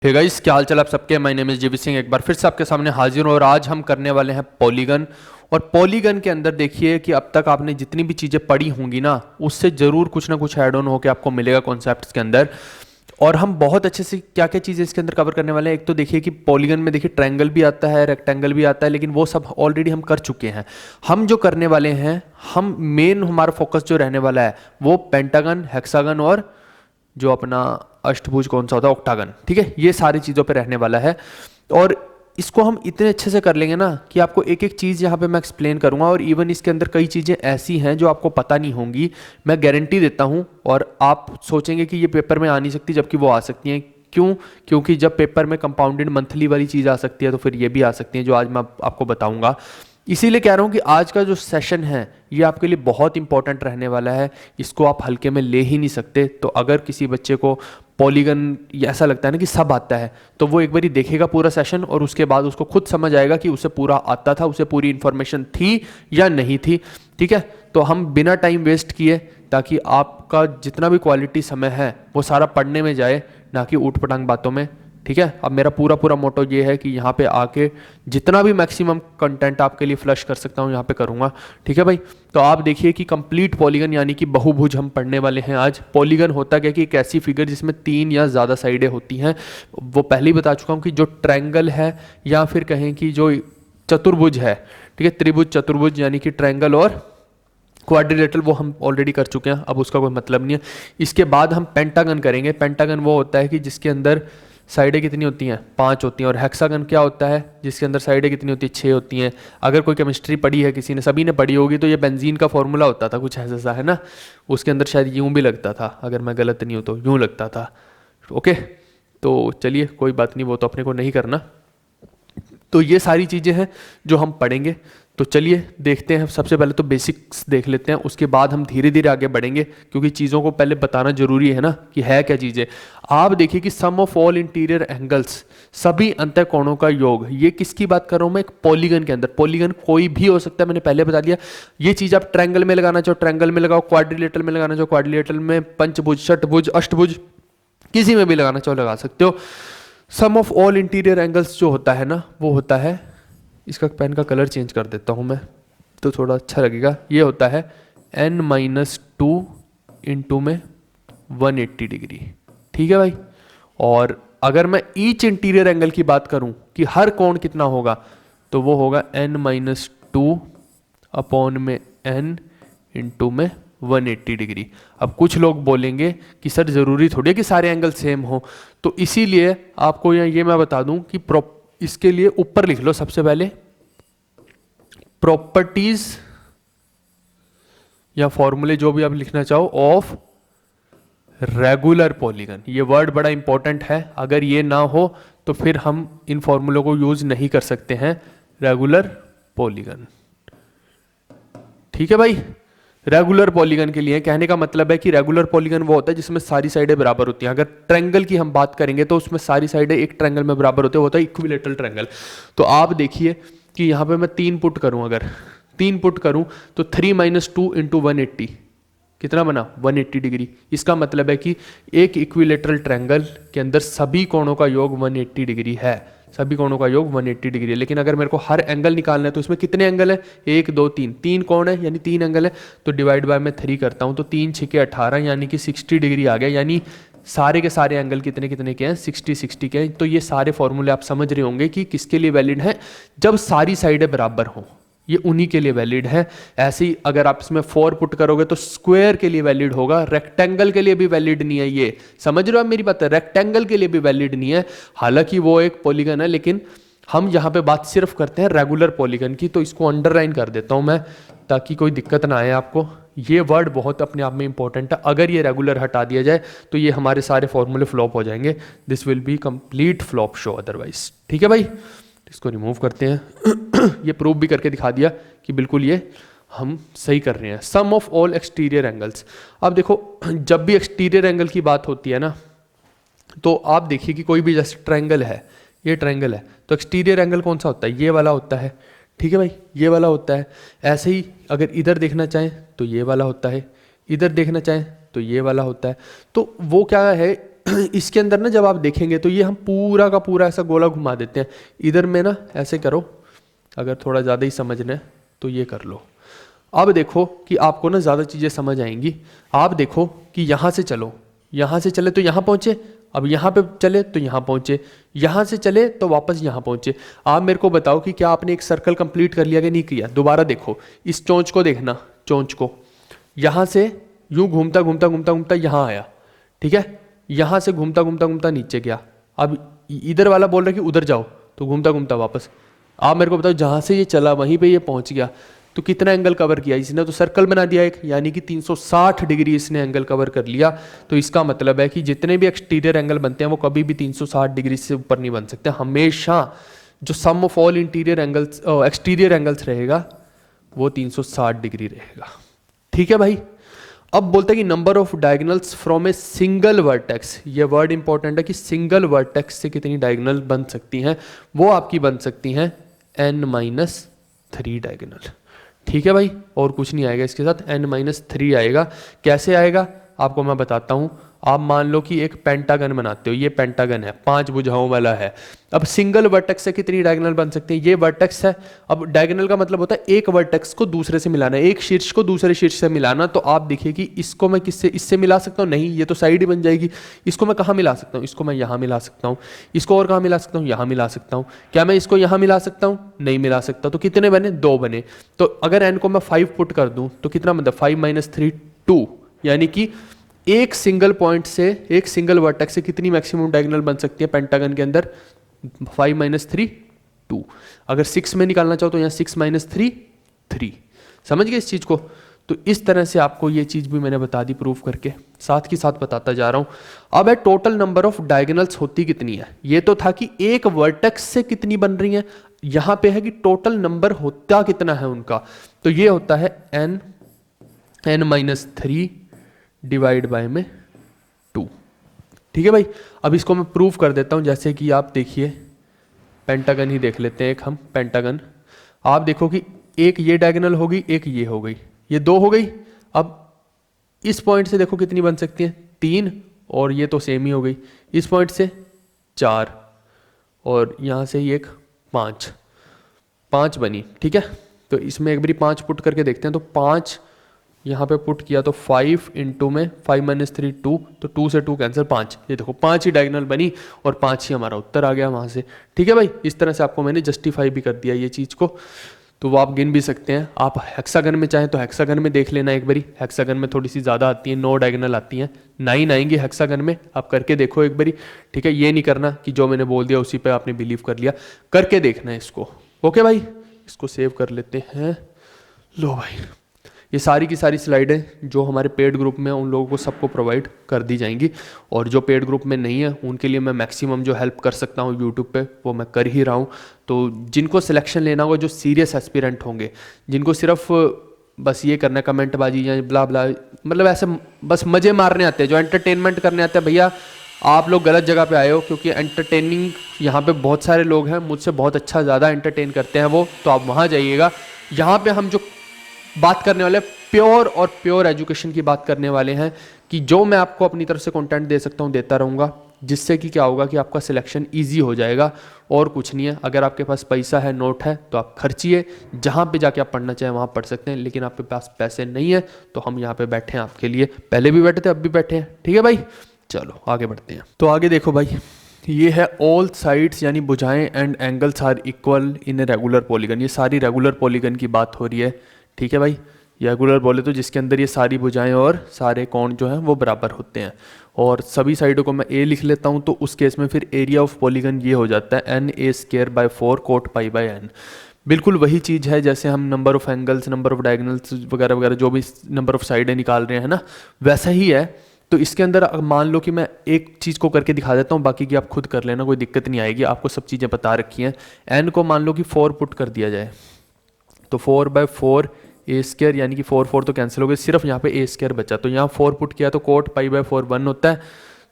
Hey guys, क्या हाल चाल आप सबके। माय नेम इज जेबी सिंह, एक बार फिर से आपके सामने हाजिर हूँ और आज हम करने वाले हैं पॉलीगन। और पॉलीगन के अंदर देखिए कि अब तक आपने जितनी भी चीज़ें पढ़ी होंगी ना, उससे ज़रूर कुछ ना कुछ ऐड ऑन होकर आपको मिलेगा कॉन्सेप्ट्स के अंदर। और हम बहुत अच्छे से क्या क्या चीज़ें इसके अंदर कवर करने वाले हैं। एक तो देखिए कि पॉलीगन में देखिए ट्रायंगल भी आता है, रेक्टेंगल भी आता है, लेकिन वो सब ऑलरेडी हम कर चुके हैं। हम जो करने वाले हैं, हम मेन हमारा फोकस जो रहने वाला है वो पेंटागन, हेक्सागन और जो अपना अष्टभुज कौन सा होता है, ऑक्टागन। ठीक है, ये सारी चीज़ों पे रहने वाला है। और इसको हम इतने अच्छे से कर लेंगे ना कि आपको एक एक चीज़ यहाँ पे मैं एक्सप्लेन करूँगा। और इवन इसके अंदर कई चीज़ें ऐसी हैं जो आपको पता नहीं होंगी, मैं गारंटी देता हूँ। और आप सोचेंगे कि ये पेपर में आ नहीं सकती, जबकि वो आ सकती हैं। क्यों? क्योंकि जब पेपर में कंपाउंडेड मंथली वाली चीज़ आ सकती है तो फिर ये भी आ सकती है, जो आज मैं आपको बताऊंगा। इसीलिए कह रहा हूँ कि आज का जो सेशन है ये आपके लिए बहुत इंपॉर्टेंट रहने वाला है। इसको आप हल्के में ले ही नहीं सकते। तो अगर किसी बच्चे को पॉलीगन ऐसा लगता है ना कि सब आता है, तो वो एक बारी देखेगा पूरा सेशन और उसके बाद उसको खुद समझ आएगा कि उसे पूरा आता था, उसे पूरी इंफॉर्मेशन थी या नहीं थी। ठीक है, तो हम बिना टाइम वेस्ट किए, ताकि आपका जितना भी क्वालिटी समय है वो सारा पढ़ने में जाए, ना कि ऊट पटांग बातों में। ठीक है, अब मेरा पूरा पूरा मोटो ये है कि यहाँ पे आके जितना भी मैक्सिमम कंटेंट आपके लिए फ्लश कर सकता हूँ यहाँ पे करूँगा। ठीक है भाई, तो आप देखिए कि कंप्लीट पॉलीगन यानी कि बहुभुज हम पढ़ने वाले हैं आज। पॉलीगन होता क्या कि एक ऐसी फिगर जिसमें 3 या ज़्यादा साइडें होती हैं। वो पहले ही बता चुका हूँ कि जो ट्रायंगल है या फिर कहें कि जो चतुर्भुज है, ठीक है, त्रिभुज चतुर्भुज यानी कि ट्रायंगल और क्वाड्रिलेटरल, वो हम ऑलरेडी कर चुके हैं, अब उसका कोई मतलब नहीं है। इसके बाद हम पेंटागन करेंगे। पेंटागन वो होता है कि जिसके अंदर साइडें कितनी होती हैं, 5 होती हैं। और हेक्सागन क्या होता है, जिसके अंदर साइडें कितनी होती हैं, 6 होती हैं। अगर कोई केमिस्ट्री पढ़ी है किसी ने, सभी ने पढ़ी होगी, तो ये बेंजीन का फॉर्मूला होता था कुछ ऐसा, है ना। उसके अंदर शायद यूं भी लगता था, अगर मैं गलत नहीं हूँ तो यूं लगता था। ओके, तो चलिए कोई बात नहीं, वो तो अपने को नहीं करना। तो ये सारी चीज़ें हैं जो हम पढ़ेंगे। तो चलिए देखते हैं। सबसे पहले तो बेसिक्स देख लेते हैं, उसके बाद हम धीरे धीरे आगे बढ़ेंगे, क्योंकि चीज़ों को पहले बताना जरूरी है ना कि है क्या चीज़ें। आप देखिए कि सम ऑफ ऑल इंटीरियर एंगल्स, सभी अंतःकोणों का योग। ये किसकी बात कर रहा हूँ मैं? एक पॉलीगन के अंदर। पॉलीगन कोई भी हो सकता है, मैंने पहले बता दिया। ये चीज़ आप ट्रायंगल में लगाना चाहो ट्रायंगल में लगाओ, क्वाड्रिलेटरल में लगाना चाहो क्वाड्रिलेटरल में, पंचभुज, षटभुज, अष्टभुज, किसी में भी लगाना चाहो लगा सकते हो। सम ऑफ ऑल इंटीरियर एंगल्स जो होता है ना, वो होता है, इसका पेन का कलर चेंज कर देता हूँ मैं तो थोड़ा अच्छा लगेगा। ये होता है n-2 इंटू में 180 डिग्री। ठीक है भाई। और अगर मैं ईच इंटीरियर एंगल की बात करूं कि हर कोण कितना होगा, तो वो होगा n-2 अपॉन में n इंटू में 180 डिग्री। अब कुछ लोग बोलेंगे कि सर ज़रूरी थोड़ी है कि सारे एंगल सेम हो, तो इसीलिए आपको ये मैं बता दूं कि इसके लिए ऊपर लिख लो सबसे पहले प्रॉपर्टीज या फॉर्मूले, जो भी आप लिखना चाहो, ऑफ रेगुलर पॉलीगन। ये वर्ड बड़ा इंपॉर्टेंट है, अगर ये ना हो तो फिर हम इन फॉर्मूलों को यूज नहीं कर सकते हैं। रेगुलर पॉलीगन, ठीक है भाई। रेगुलर पॉलीगन के लिए कहने का मतलब है कि रेगुलर पॉलीगन वो होता है जिसमें सारी साइडें बराबर होती हैं। अगर ट्रायंगल की हम बात करेंगे तो उसमें सारी साइडें एक ट्रायंगल में बराबर होते हैं, वो होता है इक्विलेटरल ट्रायंगल। तो आप देखिए कि यहाँ पे मैं 3 पुट करूँ, अगर 3 पुट करूँ तो 3 - 2 इंटू 180 कितना बना? 180 डिग्री। इसका मतलब है कि एक इक्विलेटरल ट्रायंगल के अंदर सभी कोणों का योग 180 डिग्री है। सभी कोणों का योग 180 डिग्री है। लेकिन अगर मेरे को हर एंगल निकालना है तो इसमें कितने एंगल है? 1 2 3, 3 कोण है यानी 3 एंगल है। तो डिवाइड बाय मैं 3 करता हूं, तो 3 6 18 यानी कि 60 डिग्री आ गया। यानी सारे के सारे एंगल कितने कितने के हैं? 60 60 के हैं। तो ये सारे फॉर्मूले आप समझ रहे होंगे कि किसके लिए वैलिड है, जब सारी साइडें बराबर हों, ये उन्हीं के लिए वैलिड है। ऐसे ही अगर आप इसमें 4 पुट करोगे तो स्क्वायर के लिए वैलिड होगा, रेक्टेंगल के लिए भी वैलिड नहीं है। ये समझ रहे हो आप मेरी बात? रेक्टेंगल के लिए भी वैलिड नहीं है, हालांकि वो एक पॉलीगन है, लेकिन हम यहाँ पे बात सिर्फ करते हैं रेगुलर पॉलीगन की। तो इसको अंडरलाइन कर देता हूँ मैं, ताकि कोई दिक्कत ना आए आपको। ये वर्ड बहुत अपने आप में इंपॉर्टेंट है। अगर ये रेगुलर हटा दिया जाए तो ये हमारे सारे फॉर्मूले फ्लॉप हो जाएंगे। This will be complete flop show otherwise. ठीक है भाई, इसको रिमूव करते हैं। ये प्रूव भी करके दिखा दिया कि बिल्कुल ये हम सही कर रहे हैं। सम ऑफ ऑल एक्सटीरियर एंगल्स। अब देखो, जब भी एक्सटीरियर एंगल की बात होती है ना, तो आप देखिए कि कोई भी जैसे ट्रायंगल है, ये ट्रायंगल है, तो एक्सटीरियर एंगल कौन सा होता है? ये वाला होता है। ठीक है भाई, ये वाला होता है। ऐसे ही अगर इधर देखना चाहें तो ये वाला होता है, इधर देखना चाहें तो ये वाला होता है। तो वो क्या है, इसके अंदर ना जब आप देखेंगे तो ये हम पूरा का पूरा ऐसा गोला घुमा देते हैं। इधर में ना ऐसे करो, अगर थोड़ा ज़्यादा ही समझना है तो ये कर लो। अब देखो कि आपको ना ज़्यादा चीज़ें समझ आएंगी। आप देखो कि यहाँ से चलो, यहाँ से चले तो यहाँ पहुँचे, अब यहाँ पे चले तो यहाँ पहुँचे, यहाँ से चले तो वापस यहाँ पहुँचे। आप मेरे को बताओ कि क्या आपने एक सर्कल कंप्लीट कर लिया कि नहीं किया। दोबारा देखो, इस चोंच को देखना, चोंच को यहाँ से यूँ घूमता घूमता घूमता घूमता यहाँ आया, ठीक है, यहाँ से घूमता घूमता घूमता नीचे गया। अब इधर वाला बोल रहा है कि उधर जाओ, तो घूमता घूमता वापस। आप मेरे को बताओ जहाँ से ये चला वहीं पे ये पहुँच गया, तो कितना एंगल कवर किया इसने। तो सर्कल बना दिया एक, यानी कि 360 डिग्री इसने एंगल कवर कर लिया। तो इसका मतलब है कि जितने भी एक्सटीरियर एंगल बनते हैं वो कभी भी 360 डिग्री से ऊपर नहीं बन सकते। हमेशा जो sum of all interior angles exterior angles रहेगा वो 360 डिग्री रहेगा, ठीक है भाई। अब बोलते हैं कि number of diagonals from a single vertex, ये वर्ड इंपॉर्टेंट है कि सिंगल वर्टेक्स से कितनी डायगोनल बन सकती हैं। वो आपकी बन सकती हैं n-3 डायगोनल, ठीक है भाई। और कुछ नहीं आएगा इसके साथ, n-3 आएगा। कैसे आएगा आपको मैं बताता हूँ। आप मान लो कि एक पेंटागन बनाते हो, ये पेंटागन है, 5 भुजाओं वाला है। अब सिंगल वर्टेक्स से कितनी डायगोनल बन सकती है। ये वर्टेक्स है, अब डायगोनल का मतलब होता है एक वर्टेक्स को दूसरे से मिलाना, एक शीर्ष को दूसरे शीर्ष से मिलाना। तो आप देखिए कि इसको मैं किससे, इससे मिला सकता हूँ, नहीं, ये तो साइड ही बन जाएगी। इसको मैं कहाँ मिला सकता हूँ, इसको मैं यहाँ मिला सकता हूँ। इसको और कहाँ मिला सकता हूँ, यहाँ मिला सकता हूँ। क्या मैं इसको यहाँ मिला सकता हूँ, नहीं मिला सकता। तो कितने बने, 2 बने। तो अगर n को मैं 5 पुट कर दूँ तो कितना बनता है, 5 - 3 2, यानी कि एक सिंगल पॉइंट से, एक सिंगल वर्टेक्स से कितनी मैक्सिमम डायगोनल बन सकती है पेंटागन के अंदर, 5 - 3 2। अगर 6 में निकालना चाहो तो यहाँ 6 - 3 3। समझ गए इस चीज़ को। तो इस तरह से आपको ये चीज़ भी मैंने बता दी प्रूफ करके, साथ के साथ बताता जा रहा हूँ। अब है टोटल नंबर ऑफ डायगोनल्स होती कितनी है। ये तो था कि एक वर्टेक्स से कितनी बन रही है, यहाँ पे है कि टोटल नंबर होता कितना है उनका। तो ये होता है n-3 डिवाइड बाय में 2, ठीक है भाई। अब इसको मैं प्रूव कर देता हूँ। जैसे कि आप देखिए, पेंटागन ही देख लेते हैं एक हम, पेंटागन। आप देखो कि एक ये डायगोनल होगी, एक ये हो गई, ये 2 हो गई। अब इस पॉइंट से देखो कितनी बन सकती है, 3, और ये तो सेम ही हो गई। इस पॉइंट से 4, और यहाँ से ही एक 5 बनी, ठीक है। तो इसमें एक बारी 5 पुट करके देखते हैं। तो 5 यहाँ पे पुट किया तो 5 इंटू में 5 - 3 2, तो 2 से 2 कैंसिल, 5। ये देखो 5 ही डायगोनल बनी और 5 ही हमारा उत्तर आ गया वहाँ से, ठीक है भाई। इस तरह से आपको मैंने जस्टिफाई भी कर दिया ये चीज़ को। तो वो आप गिन भी सकते हैं। आप हेक्सागन में चाहें तो हेक्सागन में देख लेना एक बारी। हेक्सागन में थोड़ी सी ज़्यादा आती है, 9 डायगोनल आती हैं, 9 आएंगी हेक्सागन में। आप करके देखो एक बारी, ठीक है। ये नहीं करना कि जो मैंने बोल दिया उसी पे आपने बिलीव कर लिया, करके देखना है इसको। ओके भाई, इसको सेव कर लेते हैं। लो भाई, ये सारी की सारी स्लाइडें जो हमारे पेड ग्रुप में उन लोगों को सबको प्रोवाइड कर दी जाएंगी, और जो पेड ग्रुप में नहीं है उनके लिए मैं मैक्सिमम जो हेल्प कर सकता हूँ यूट्यूब पे वो मैं कर ही रहा हूँ। तो जिनको सिलेक्शन लेना होगा, जो सीरियस एस्पिरेंट होंगे, जिनको सिर्फ बस ये करना है कमेंटबाजी या ब्ला ब्ला, मतलब ऐसे बस मज़े मारने आते हैं, जो एंटरटेनमेंट करने आते हैं, भैया आप लोग गलत जगह पे आए हो। क्योंकि एंटरटेनिंग यहाँ पे बहुत सारे लोग हैं, मुझसे बहुत अच्छा ज़्यादा एंटरटेन करते हैं वो, तो आप वहाँ जाइएगा। यहाँ पे हम जो बात करने वाले प्योर और प्योर एजुकेशन की बात करने वाले हैं, कि जो मैं आपको अपनी तरफ से कंटेंट दे सकता हूँ देता रहूँगा, जिससे कि क्या होगा कि आपका सिलेक्शन इजी हो जाएगा, और कुछ नहीं है। अगर आपके पास पैसा है, नोट है, तो आप खर्चिए, जहाँ पे जाके आप पढ़ना चाहें वहाँ पढ़ सकते हैं। लेकिन आपके पास पैसे नहीं है तो हम यहाँ पे बैठे हैं आपके लिए, पहले भी बैठे थे, अब भी बैठे हैं, ठीक है भाई। चलो आगे बढ़ते हैं। तो आगे देखो भाई, ये है ऑल साइड्स यानी भुजाएं and angles are equal in a regular polygon. ये सारी रेगुलर पॉलीगन की बात हो रही है, ठीक है भाई। रेगुलर बोले तो जिसके अंदर ये सारी भुजाएं और सारे कोण जो हैं वो बराबर होते हैं, और सभी साइडों को मैं ए लिख लेता हूँ। तो उस केस में फिर एरिया ऑफ पॉलीगन ये हो जाता है n(a²/4 cot π/n। बिल्कुल वही चीज़ है जैसे हम number of angles, number of diagonals वगैरह वगैरह जो भी नंबर ऑफ साइडें निकाल रहे हैं ना, वैसा ही है। तो इसके अंदर मान लो कि मैं एक चीज़ को करके दिखा देता हूँ, बाकी की आप खुद कर लेना, कोई दिक्कत नहीं आएगी। आपको सब चीज़ें बता रखी हैं। n को मान लो कि 4 पुट कर दिया जाए, तो 4/4 a² यानी कि 4 तो कैंसिल हो गए, सिर्फ यहाँ पे a² बचा। तो यहाँ 4 पुट किया तो cot π/4 1 होता है,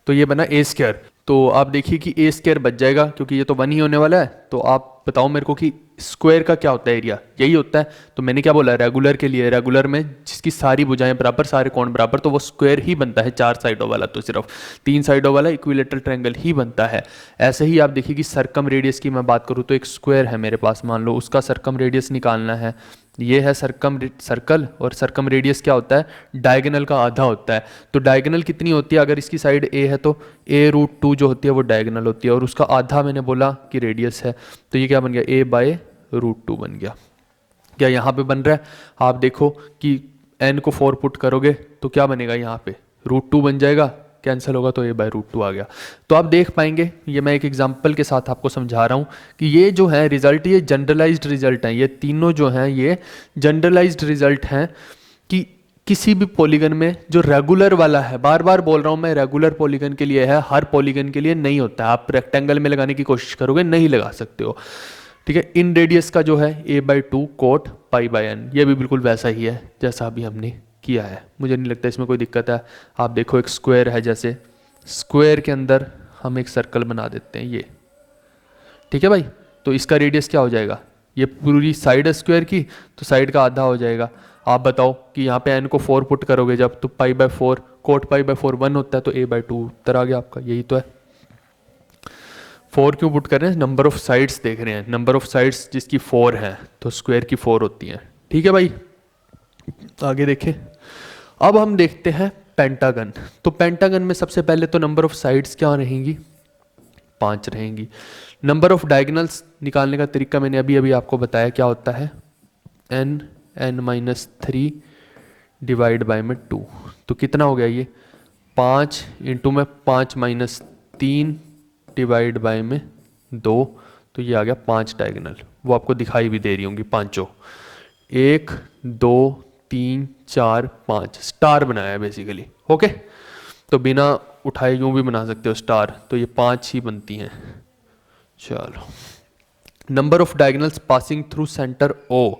तो ये बना a²। तो आप देखिए कि a² बच जाएगा, क्योंकि ये तो 1 ही होने वाला है, तो आप बताओ मेरे को कि स्क्वायर का क्या होता है एरिया, यही होता है। तो मैंने क्या बोला, रेगुलर के लिए, रेगुलर में जिसकी सारी भुजाएं बराबर, सारे कोण बराबर, तो वो स्क्वायर ही बनता है। 4 साइडों वाला तो सिर्फ 3 साइडों वाला इक्विलेटरल ट्रायंगल ही बनता है। ऐसे ही आप देखिए कि सर्कम रेडियस की मैं बात करूँ तो एक स्क्वायर है मेरे पास, मान लो उसका सर्कम रेडियस निकालना है। ये है सर्कल, और सर्कम रेडियस क्या होता है, डायगोनल का आधा होता है। तो डायगोनल कितनी होती है, अगर इसकी साइड ए है तो a√2 जो होती है वो डायगोनल होती है, और उसका आधा मैंने बोला कि रेडियस है। तो ये क्या बन गया, a/√2 बन गया। क्या यहाँ पे बन रहा है, आप देखो कि n को 4 पुट करोगे तो क्या बनेगा, यहाँ पे √2 बन जाएगा, कैंसिल होगा तो a/√2 आ गया। तो आप देख पाएंगे, ये मैं एक एग्जांपल के साथ आपको समझा रहा हूँ कि ये जो है रिजल्ट, ये जनरलाइज्ड रिजल्ट हैं, ये तीनों जो हैं ये जनरलाइज्ड रिजल्ट हैं कि किसी भी पॉलीगन में जो रेगुलर वाला है, बार बार बोल रहा हूँ मैं, रेगुलर पॉलीगन के लिए है, हर पॉलीगन के लिए नहीं होता है। आप रेक्टेंगल में लगाने की कोशिश करोगे नहीं लगा सकते हो, ठीक है। इन रेडियस का जो है a/2 cot π/n, ये भी बिल्कुल वैसा ही है जैसा अभी हमने किया है, मुझे नहीं लगता इसमें कोई दिक्कत है। आप देखो एक स्क्वायर है, जैसे स्क्वायर के अंदर हम एक सर्कल बना देते हैं ये, ठीक है भाई। तो इसका रेडियस क्या हो जाएगा, ये पूरी साइड है स्क्वायर की, तो साइड का आधा हो जाएगा। आप बताओ कि यहाँ पे n को 4 पुट करोगे जब, तो π/4 cot π/4 1 होता है, तो a/2 उत्तर आ गया आपका, यही तो है। 4 क्यों पुट कर रहे हैं, नंबर ऑफ साइड्स देख रहे हैं, नंबर ऑफ साइड्स जिसकी 4 है तो स्क्वायर की 4 होती हैं, ठीक है भाई। आगे देखें, अब हम देखते हैं पेंटागन। तो पेंटागन में सबसे पहले तो नंबर ऑफ साइड्स क्या रहेंगी, 5 रहेंगी। नंबर ऑफ डायगोनल्स निकालने का तरीका मैंने अभी अभी आपको बताया, क्या होता है, n-3 डिवाइड बाय में 2, तो कितना हो गया ये 5 इंटू में 5 - 3 डिवाइड बाय में 2, तो ये आ गया 5 डायगोनल। वो आपको दिखाई भी दे रही होंगी पांचों, 1 2 3 4 5 स्टार बनाया है बेसिकली, ओके। तो बिना उठाए यूं भी बना सकते हो स्टार, तो ये 5 ही बनती हैं। चलो, number of diagonals passing through centre O।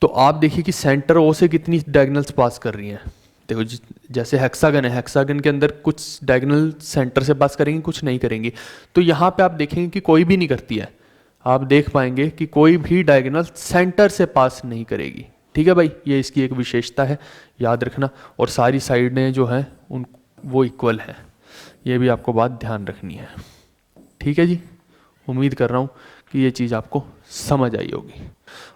तो आप देखिए कि सेंटर O से कितनी डायगोनल्स पास कर रही हैं। देखो जैसे हेक्सागन है, हेक्सागन के अंदर कुछ डायगोनल सेंटर से पास करेंगी, कुछ नहीं करेंगी। तो यहाँ पे आप देखेंगे कि कोई भी नहीं करती है, आप देख पाएंगे कि कोई भी डायगोनल सेंटर से पास नहीं करेगी, ठीक है भाई। ये इसकी एक विशेषता है, याद रखना। और सारी साइडें जो हैं उन वो इक्वल हैं, ये भी आपको बात ध्यान रखनी है, ठीक है जी। उम्मीद कर रहा हूँ कि ये चीज़ आपको समझ आई होगी।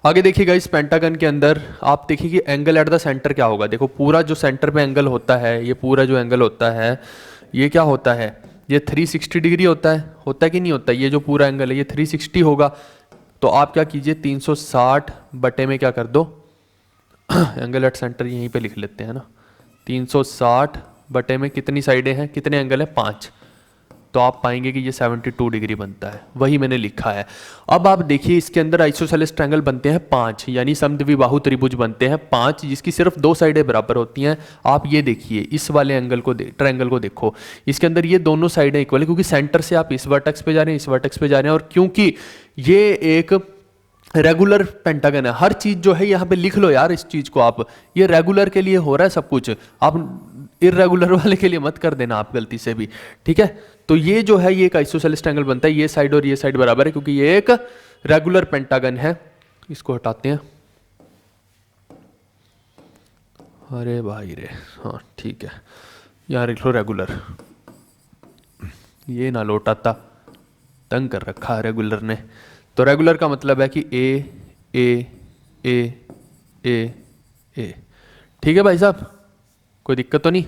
आगे देखिएगा, इस पेंटागन के अंदर आप देखिए कि एंगल एट द सेंटर क्या होगा। देखो पूरा जो सेंटर पे एंगल होता है, ये पूरा जो एंगल होता है ये क्या होता है, ये 360 डिग्री होता है कि नहीं होता। ये जो पूरा एंगल है ये 360 होगा। तो आप क्या कीजिए, 360 बटे में क्या कर दो, एंगल एट सेंटर यहीं पे लिख लेते हैं ना, 360 बटे में कितनी साइडें हैं, कितने एंगल है, 5। तो आप पाएंगे कि ये 72 डिग्री बनता है, वही मैंने लिखा है। अब आप देखिए इसके अंदर आइसोसेलेस ट्रायंगल बनते हैं 5, यानी समद्विबाहु त्रिभुज बनते हैं 5, जिसकी सिर्फ 2 साइडें बराबर होती हैं। आप ये देखिए इस वाले एंगल को ट्रायंगल को देखो, इसके अंदर ये दोनों साइडें इक्वल है, क्योंकि सेंटर से आप इस वर्टेक्स पे जा रहे हैं, इस वर्टेक्स पे जा रहे हैं, और क्योंकि ये एक रेगुलर पेंटागन है। हर चीज जो है यहाँ पे लिख लो यार, इस चीज को आप, ये रेगुलर के लिए हो रहा है सब कुछ, आप इर्रेगुलर वाले के लिए मत कर देना आप गलती से भी, ठीक है। तो ये जो है ये एक आइसोसेलेस ट्रायंगल बनता है, ये साइड और ये साइड बराबर है, क्योंकि ये एक रेगुलर पेंटागन है। इसको हटाते हैं, अरे भाई रे, हाँ ठीक है, यहाँ लिख लो रेगुलर, ये ना लौटाता, तंग कर रखा है रेगुलर ने। तो रेगुलर का मतलब है कि ए ए ए ए ए, ठीक है भाई साहब, कोई दिक्कत तो नहीं।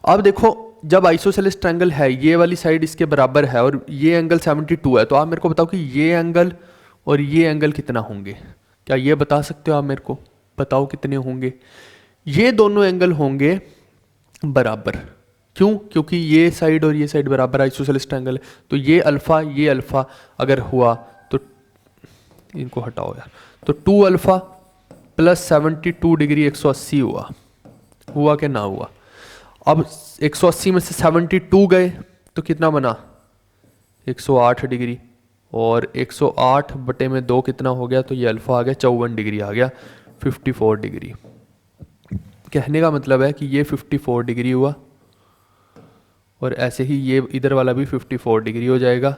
अब देखो जब आइसोसेलेस ट्रायंगल है, ये वाली साइड इसके बराबर है और ये एंगल 72 है, तो आप मेरे को बताओ कि ये एंगल और ये एंगल कितना होंगे, क्या ये बता सकते हो आप मेरे को, बताओ कितने होंगे। ये दोनों एंगल होंगे बराबर, क्यों, क्योंकि ये साइड और ये साइड बराबर आइसोसेलेस ट्रायंगल है। तो ये अल्फा अगर हुआ तो इनको हटाओ यार, तो 2 अल्फा प्लस 72 डिग्री 180 हुआ कि ना हुआ। अब 180 में से 72 गए तो कितना बना, 108 डिग्री, और 108 बटे में 2 कितना हो गया, तो ये अल्फा आ गया 54 डिग्री आ गया, 54 डिग्री। कहने का मतलब है कि ये 54 डिग्री हुआ, और ऐसे ही ये इधर वाला भी 54 डिग्री हो जाएगा।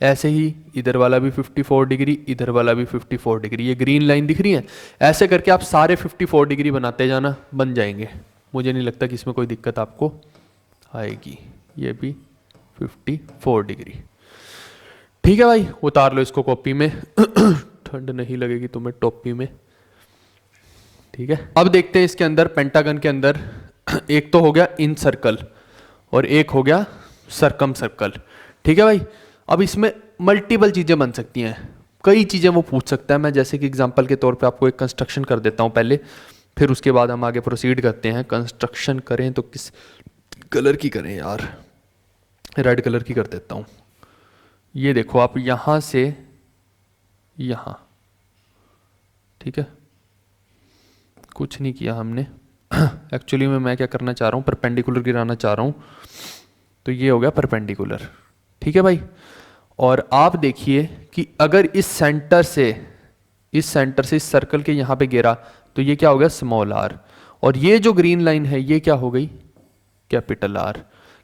ऐसे ही इधर वाला भी 54 डिग्री, इधर वाला भी 54 डिग्री, ये ग्रीन लाइन दिख रही है। ऐसे करके आप सारे 54 डिग्री बनाते जाना, बन जाएंगे। मुझे नहीं लगता कि इसमें कोई दिक्कत आपको आएगी। ये भी 54 डिग्री। ठीक है भाई, उतार लो इसको कॉपी में ठंड नहीं लगेगी तुम्हें टोपी में। ठीक है, अब देखते हैं इसके अंदर पेंटागन के अंदर एक तो हो गया इन सर्कल और एक हो गया सरकम सर्कल। ठीक है भाई, अब इसमें मल्टीपल चीज़ें बन सकती हैं, कई चीज़ें वो पूछ सकता है। मैं जैसे कि एग्जांपल के तौर पे आपको एक कंस्ट्रक्शन कर देता हूँ पहले, फिर उसके बाद हम आगे प्रोसीड करते हैं। कंस्ट्रक्शन करें तो किस कलर की करें यार, रेड कलर की कर देता हूँ। ये देखो आप यहाँ से यहाँ, ठीक है, कुछ नहीं किया हमने एक्चुअली में मैं क्या करना चाह रहा हूँ, परपेंडिकुलर गिराना चाह रहा हूँ। तो ये हो गया परपेंडिकुलर। ठीक है भाई, और आप देखिए कि अगर इस सेंटर से इस सर्कल के यहाँ पे गिरा तो ये क्या हो गया, स्मॉल आर। और ये जो ग्रीन लाइन है ये क्या हो गई, कैपिटल आर।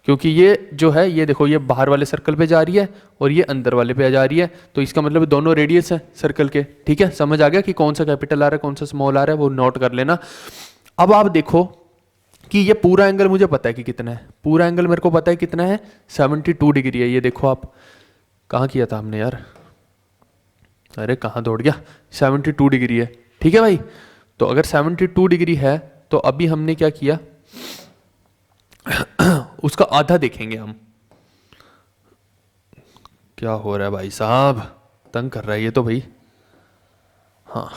क्योंकि ये जो है, ये देखो, ये बाहर वाले सर्कल पे जा रही है और ये अंदर वाले पे जा रही है, तो इसका मतलब दोनों रेडियस है सर्कल के। ठीक है, समझ आ गया कि कौन सा कैपिटल आर है कौन सा स्मॉल आर है, वो नोट कर लेना। अब आप देखो कि ये पूरा एंगल मुझे पता है कि कितना है, पूरा एंगल मेरे को पता है कितना है, 72 डिग्री है। ये देखो आप, कहाँ किया था हमने यार, अरे कहाँ दौड़ गया, 72 डिग्री है। ठीक है भाई, तो अगर 72 डिग्री है तो अभी हमने क्या किया उसका आधा देखेंगे हम। क्या हो रहा है भाई साहब, तंग कर रहा है ये तो भाई। हाँ,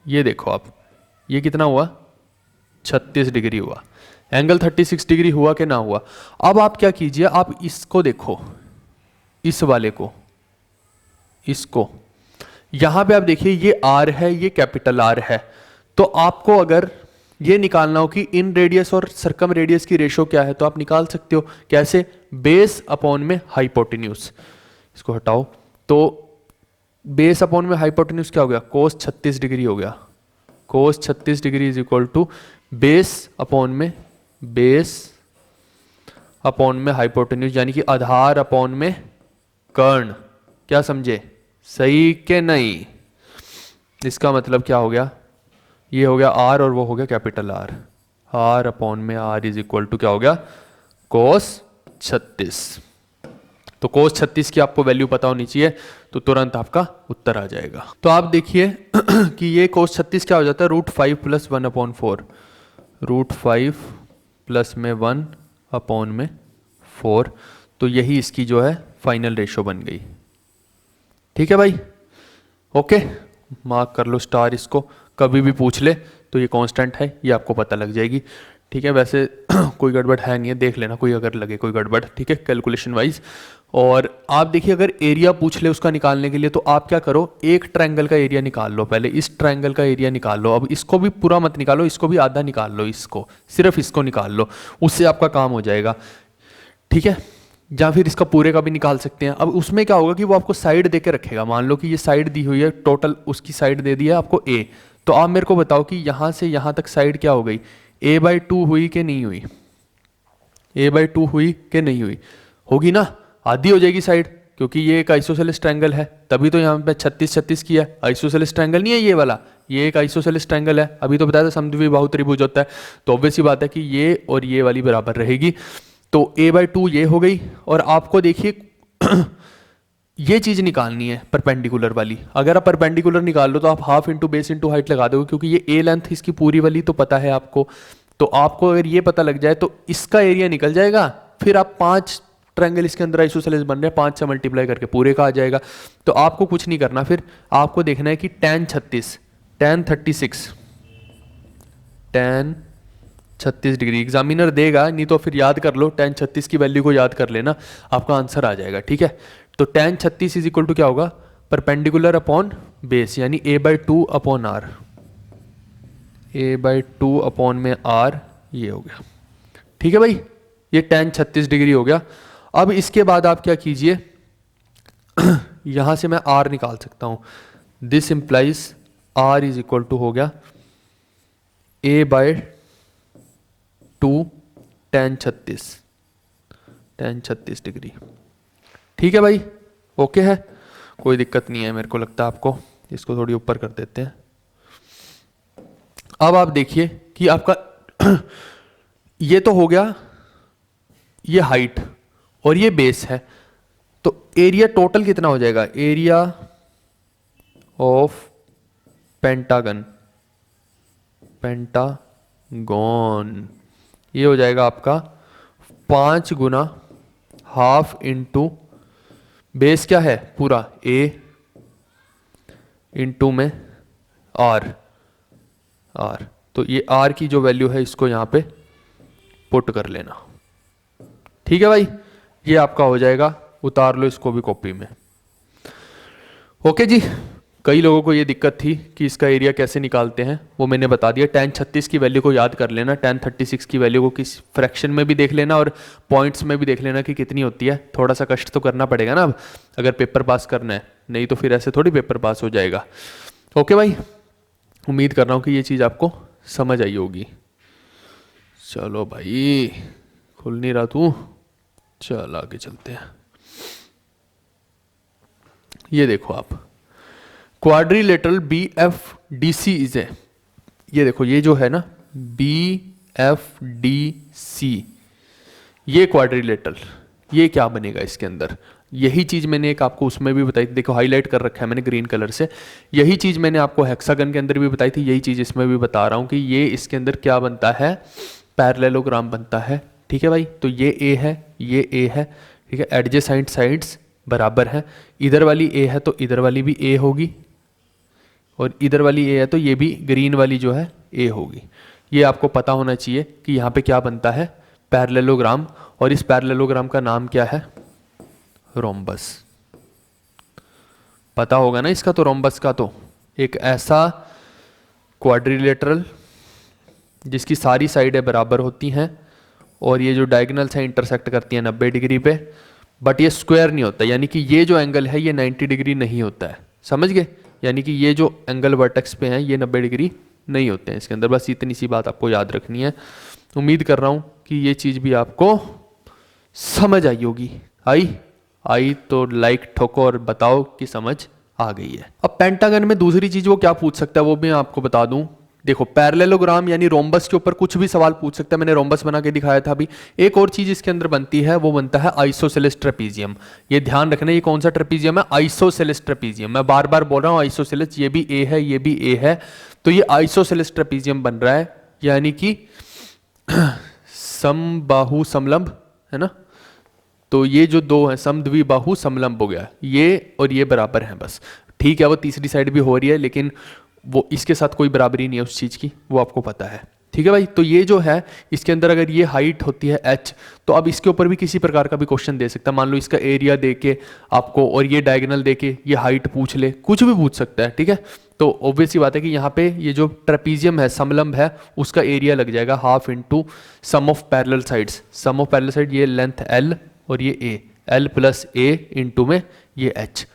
ये देखो आप, ये कितना हुआ, 36 डिग्री हुआ। एंगल 36 डिग्री हुआ कि ना हुआ। अब आप क्या कीजिए, आप इसको देखो, इस वाले को, इसको यहां पे आप देखिए, ये आर है, ये कैपिटल आर है। तो आपको अगर ये निकालना हो कि इन रेडियस और सरकम रेडियस की रेशो क्या है, तो आप निकाल सकते हो। कैसे, बेस अपॉन में हाइपोटेन्यूज। इसको हटाओ, तो बेस अपॉन में हाइपोटेन्यूज क्या हो गया, कोस 36 डिग्री हो गया। Cos 36 degree is equal to base upon में हाइपोटेन्यूज, यानी कि आधार अपॉन में कर्ण। क्या समझे, सही के नहीं। इसका मतलब क्या हो गया, ये हो गया आर और वो हो गया कैपिटल आर। आर अपॉन में आर इज इक्वल टू क्या हो गया, कोस 36। तो कोस 36 की आपको वैल्यू पता होनी चाहिए, तो तुरंत आपका उत्तर आ जाएगा। तो आप देखिए कि ये कोस 36 क्या हो जाता है, √5 + 1/4। √5 प्लस में 1 अपॉन में 4। तो यही इसकी जो है फाइनल रेशो बन गई। ठीक है भाई, ओके, मार्क कर लो स्टार इसको, कभी भी पूछ ले तो ये कांस्टेंट है, ये आपको पता लग जाएगी। ठीक है, वैसे कोई गड़बड़ है नहीं है, देख लेना कोई अगर लगे कोई गड़बड़। ठीक है, कैलकुलेशन वाइज। और आप देखिए, अगर एरिया पूछ ले उसका निकालने के लिए, तो आप क्या करो, एक ट्रायंगल का एरिया निकाल लो पहले, इस ट्रायंगल का एरिया निकाल लो। अब इसको भी पूरा मत निकालो, इसको भी आधा निकाल लो, इसको सिर्फ इसको निकाल लो, उससे आपका काम हो जाएगा। ठीक है, या फिर इसका पूरे का भी निकाल सकते हैं। अब उसमें क्या होगा कि वो आपको साइड दे के रखेगा। मान लो कि ये साइड दी हुई है, टोटल उसकी साइड दे दी है आपको ए। तो आप मेरे को बताओ कि यहाँ से यहाँ तक साइड क्या हो गई, a/2 हुई कि नहीं हुई, a/2 हुई कि नहीं हुई, होगी ना, आधी हो जाएगी साइड, क्योंकि ये एक आइसोसेलेस ट्रायंगल है, तभी तो यहाँ पे 36 किया है। आइसोसेलेस ट्रायंगल नहीं है ये वाला, ये एक आइसोसेलेस ट्रायंगल है। अभी तो बताया था समद्विबाहु त्रिभुज होता है, तो ऑब्वियस सी बात है कि ये और ये वाली बराबर रहेगी। तो a/2 ये हो गई। और आपको देखिए ये चीज निकालनी है परपेंडिकुलर वाली। अगर आप परपेंडिकुलर निकाल लो तो आप half into base into height लगा दोगे, क्योंकि ये ए लेंथ इसकी पूरी वाली तो पता है आपको। तो आपको अगर ये पता लग जाए तो इसका एरिया निकल जाएगा। फिर आप 5 ट्रायंगल इसके अंदर आइसोसेलेस बन रहे हैं, 5 से मल्टीप्लाई करके पूरे का आ जाएगा। तो आपको कुछ नहीं करना, फिर आपको देखना है कि tan 36 डिग्री एग्जामिनर देगा, नहीं तो फिर याद कर लो, tan 36 की वैल्यू को याद कर लेना, आपका आंसर आ जाएगा। ठीक है, तो tan 36 इज इक्वल टू क्या होगा, परपेंडिकुलर अपॉन बेस, यानी a/2 upon r, a/2 upon में r, ये हो गया। ठीक है भाई, ये tan 36 डिग्री हो गया। अब इसके बाद आप क्या कीजिए यहां से मैं r निकाल सकता हूं। This implies r is equal to हो गया a/2 tan 36 डिग्री। ठीक है भाई, ओके है, कोई दिक्कत नहीं है मेरे को लगता है आपको। इसको थोड़ी ऊपर कर देते हैं। अब आप देखिए कि आपका ये तो हो गया, ये हाइट और ये बेस है, तो एरिया टोटल कितना हो जाएगा, एरिया ऑफ पेंटागन, पेंटागन ये हो जाएगा आपका 5 गुना हाफ इंटू बेस क्या है पूरा ए इंटू में आर, आर तो ये आर की जो वैल्यू है इसको यहां पे पुट कर लेना। ठीक है भाई, ये आपका हो जाएगा, उतार लो इसको भी कॉपी में। ओके जी, कई लोगों को ये दिक्कत थी कि इसका एरिया कैसे निकालते हैं, वो मैंने बता दिया। tan 36 की वैल्यू को याद कर लेना, tan 36 की वैल्यू को किस फ्रैक्शन में भी देख लेना और पॉइंट्स में भी देख लेना कि कितनी होती है। थोड़ा सा कष्ट तो करना पड़ेगा ना अब, अगर पेपर पास करना है, नहीं तो फिर ऐसे थोड़ी पेपर पास हो जाएगा। ओके भाई, उम्मीद कर रहा हूँ कि ये चीज़ आपको समझ आई होगी। चलो भाई, खुल नहीं रहा तू, चल आगे चलते हैं। ये देखो आप, quadrilateral B F D C is a, ये देखो ये जो है ना बी एफ डी सी, ये क्वाड्रिलेटरल, ये क्या बनेगा इसके अंदर, यही चीज़ मैंने एक आपको उसमें भी बताई थी, देखो हाईलाइट कर रखा है मैंने ग्रीन कलर से। यही चीज़ मैंने आपको हेक्सागन के अंदर भी बताई थी, यही चीज़ इसमें भी बता रहा हूँ कि ये इसके अंदर क्या बनता है, पैरेललोग्राम बनता है। ठीक है भाई, तो ये ए है, ये ए है, ठीक है, एडजेसेंट साइड्स बराबर है, इधर वाली ए है तो इधर वाली भी ए होगी, और इधर वाली ए है तो ये भी ग्रीन वाली जो है ए होगी। ये आपको पता होना चाहिए कि यहाँ पे क्या बनता है, पैरेललोग्राम, और इस पैरेललोग्राम का नाम क्या है, रोम्बस। पता होगा ना इसका तो, रोम्बस का तो एक ऐसा क्वाड्रिलेटरल जिसकी सारी साइडें बराबर होती हैं और ये जो डायगोनल्स हैं इंटरसेक्ट करती हैं 90 डिग्री पे, बट ये स्क्वायर नहीं होता, यानी कि ये जो एंगल है ये 90 डिग्री नहीं होता है, समझ गए, यानी कि ये जो एंगल वर्टेक्स पे हैं ये 90 डिग्री नहीं होते हैं इसके अंदर। बस इतनी सी बात आपको याद रखनी है। उम्मीद कर रहा हूँ कि ये चीज़ भी आपको समझ आई होगी। आई तो लाइक ठोको और बताओ कि समझ आ गई है। अब पेंटागन में दूसरी चीज़ वो क्या पूछ सकता है वो भी मैं आपको बता दूं। देखो पैरेललोग्राम यानी रोम्बस के ऊपर कुछ भी सवाल पूछ सकता है, मैंने रोम्बस बना के दिखाया था अभी। एक और चीज इसके अंदर बनती है, वो बनता है आइसोसेलेस ट्रेपीजियम। ये ध्यान रखना, ये कौन सा ट्रेपीजियम है, आइसोसेलेस ट्रेपीजियम। मैं बार बार बोल रहा हूँ आइसोसेलेस, ये भी ए है, ये भी ए है, तो ये आइसोसेलेस ट्रेपीजियम बन रहा है, यानी कि समबाहु समलंब है ना, तो ये जो दो हैं समद्विबाहु समलंब हो गया, ये और ये बराबर हैं बस। ठीक है, वो तीसरी साइड भी हो रही है लेकिन वो इसके साथ कोई बराबरी नहीं है उस चीज़ की, वो आपको पता है। ठीक है भाई, तो ये जो है इसके अंदर अगर ये हाइट होती है h, तो अब इसके ऊपर भी किसी प्रकार का भी क्वेश्चन दे सकता है। मान लो इसका एरिया दे के आपको और ये डायगोनल दे के ये हाइट पूछ ले, कुछ भी पूछ सकता है। ठीक है, तो ऑब्वियस सी बात है कि यहाँ पे ये जो ट्रेपीजियम है समलंब है उसका एरिया लग जाएगा half into sum of parallel sides. Sum of parallel side ये लेंथ l और ये a, l plus a into में ये h।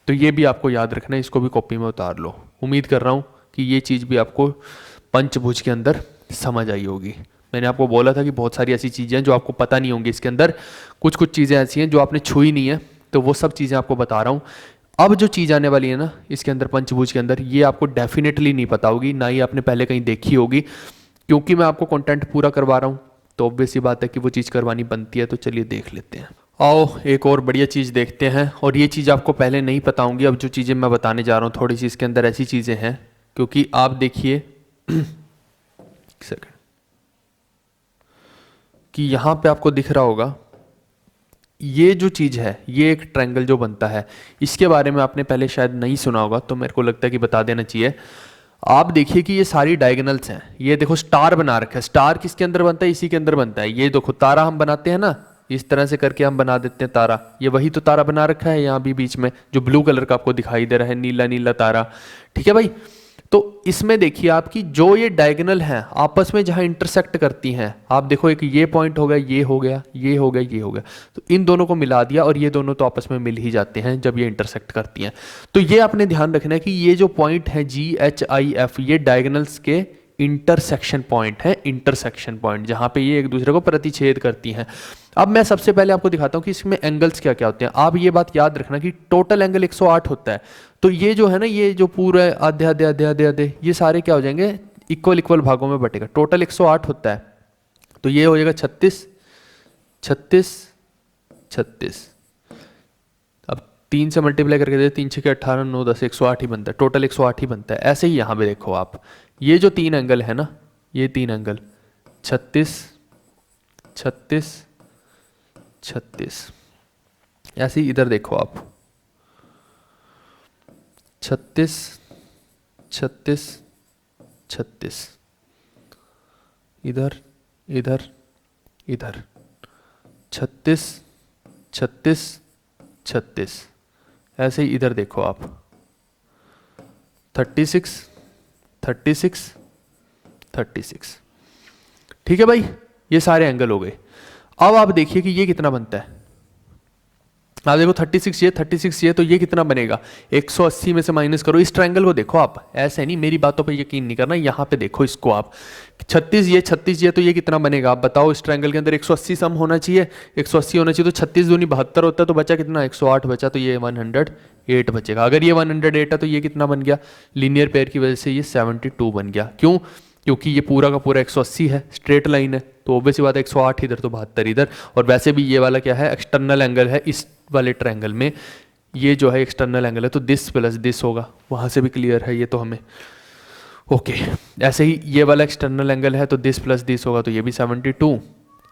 तो ये भी आपको याद रखना है, इसको भी कॉपी में उतार लो। उम्मीद कर रहा हूँ कि ये चीज़ भी आपको पंचभुज के अंदर समझ आई होगी। मैंने आपको बोला था कि बहुत सारी ऐसी चीज़ें हैं जो आपको पता नहीं होंगी इसके अंदर, कुछ कुछ चीज़ें ऐसी हैं जो आपने छुई नहीं है, तो वो सब चीज़ें आपको बता रहा हूँ। अब जो चीज़ आने वाली है ना इसके अंदर पंचभुज के अंदर, ये आपको डेफिनेटली नहीं पता होगी, ना ही आपने पहले कहीं देखी होगी, क्योंकि मैं आपको कंटेंट पूरा करवा रहा हूँ, तो ऑब्वियस सी बात है कि वो चीज़ करवानी बनती है। तो चलिए देख लेते हैं। आओ एक और बढ़िया चीज़ देखते हैं, और ये चीज़ आपको पहले नहीं पता होंगी। अब जो चीज़ें मैं बताने जा रहा हूँ थोड़ी सी इसके अंदर ऐसी चीज़ें हैं, क्योंकि आप देखिए सेकंड कि यहाँ पे आपको दिख रहा होगा ये जो चीज़ है, ये एक ट्रायंगल जो बनता है, इसके बारे में आपने पहले शायद नहीं सुना होगा, तो मेरे को लगता है कि बता देना चाहिए। आप देखिए कि ये सारी डायगोनल्स हैं, ये देखो स्टार बना रखा है। स्टार किसके अंदर बनता है, इसी के अंदर बनता है। ये देखो तारा हम बनाते हैं ना, इस तरह से करके हम बना देते हैं तारा, ये वही तो तारा बना रखा है यहाँ भी बीच में, जो ब्लू कलर का आपको दिखाई दे रहा है, नीला नीला तारा। ठीक है भाई, तो इसमें देखिए आपकी जो ये डायगोनल हैं आपस में जहाँ इंटरसेक्ट करती हैं, आप देखो एक ये पॉइंट हो गया, ये हो गया, ये हो गया, ये हो गया, तो इन दोनों को मिला दिया और ये दोनों तो आपस में मिल ही जाते हैं जब ये इंटरसेक्ट करती हैं। तो ये आपने ध्यान रखना है कि ये जो पॉइंट है GHIF, ये डायगोनल्स के इंटरसेक्शन पॉइंट है, इंटरसेक्शन पॉइंट जहाँ पे ये एक दूसरे को प्रतिच्छेद करती हैं। अब मैं सबसे पहले आपको दिखाता हूँ कि इसमें एंगल्स क्या क्या होते हैं। आप ये बात याद रखना कि टोटल एंगल 108 होता है, तो ये जो है ना, ये जो पूरा आधे आधे आधे आधे आधे ये सारे क्या हो जाएंगे, इक्वल इक्वल भागों में बटेगा। टोटल 108 होता है, तो ये हो जाएगा 36 36 36। अब 3 से मल्टीप्लाई करके दे, 3 6 18 9 10 108 ही बनता है, टोटल 108 ही बनता है। ऐसे ही यहाँ पे देखो आप, ये जो 3 एंगल है ना, ये 3 एंगल 36 36 36, ऐसे ही इधर देखो आप 36 36 36, इधर इधर इधर 36 36 36, ऐसे ही इधर देखो आप 36 36 36। ठीक है भाई, ये सारे एंगल हो गए। अब आप देखिए कि ये कितना बनता है। आप देखो 36 ये 36 ये, तो ये कितना बनेगा, 180 में से माइनस करो। इस ट्रायंगल को देखो आप, ऐसे नहीं, मेरी बातों पे यकीन नहीं करना, यहाँ पे देखो इसको आप, 36 ये, तो ये कितना बनेगा आप बताओ। इस ट्रायंगल के अंदर 180 सम होना चाहिए, 180 होना चाहिए, तो 36 दूनी 72 होता है, तो बचा कितना, 108 बचा, तो ये 108 बचेगा। अगर ये 108 है तो ये कितना बन गया, लीनियर पेयर की वजह से ये 72 बन गया। क्यों, क्योंकि ये पूरा का पूरा 180 है, स्ट्रेट लाइन है, तो ऑब्वियस बात है 108 इधर तो 72 इधर। और वैसे भी ये वाला क्या है, एक्सटर्नल एंगल है, इस वाले ट्रायंगल में ये जो है एक्सटर्नल एंगल है, तो दिस प्लस दिस होगा, वहाँ से भी क्लियर है ये तो हमें। ओके, ऐसे ही ये वाला एक्सटर्नल एंगल है, तो दिस प्लस दिस होगा, तो ये भी 72,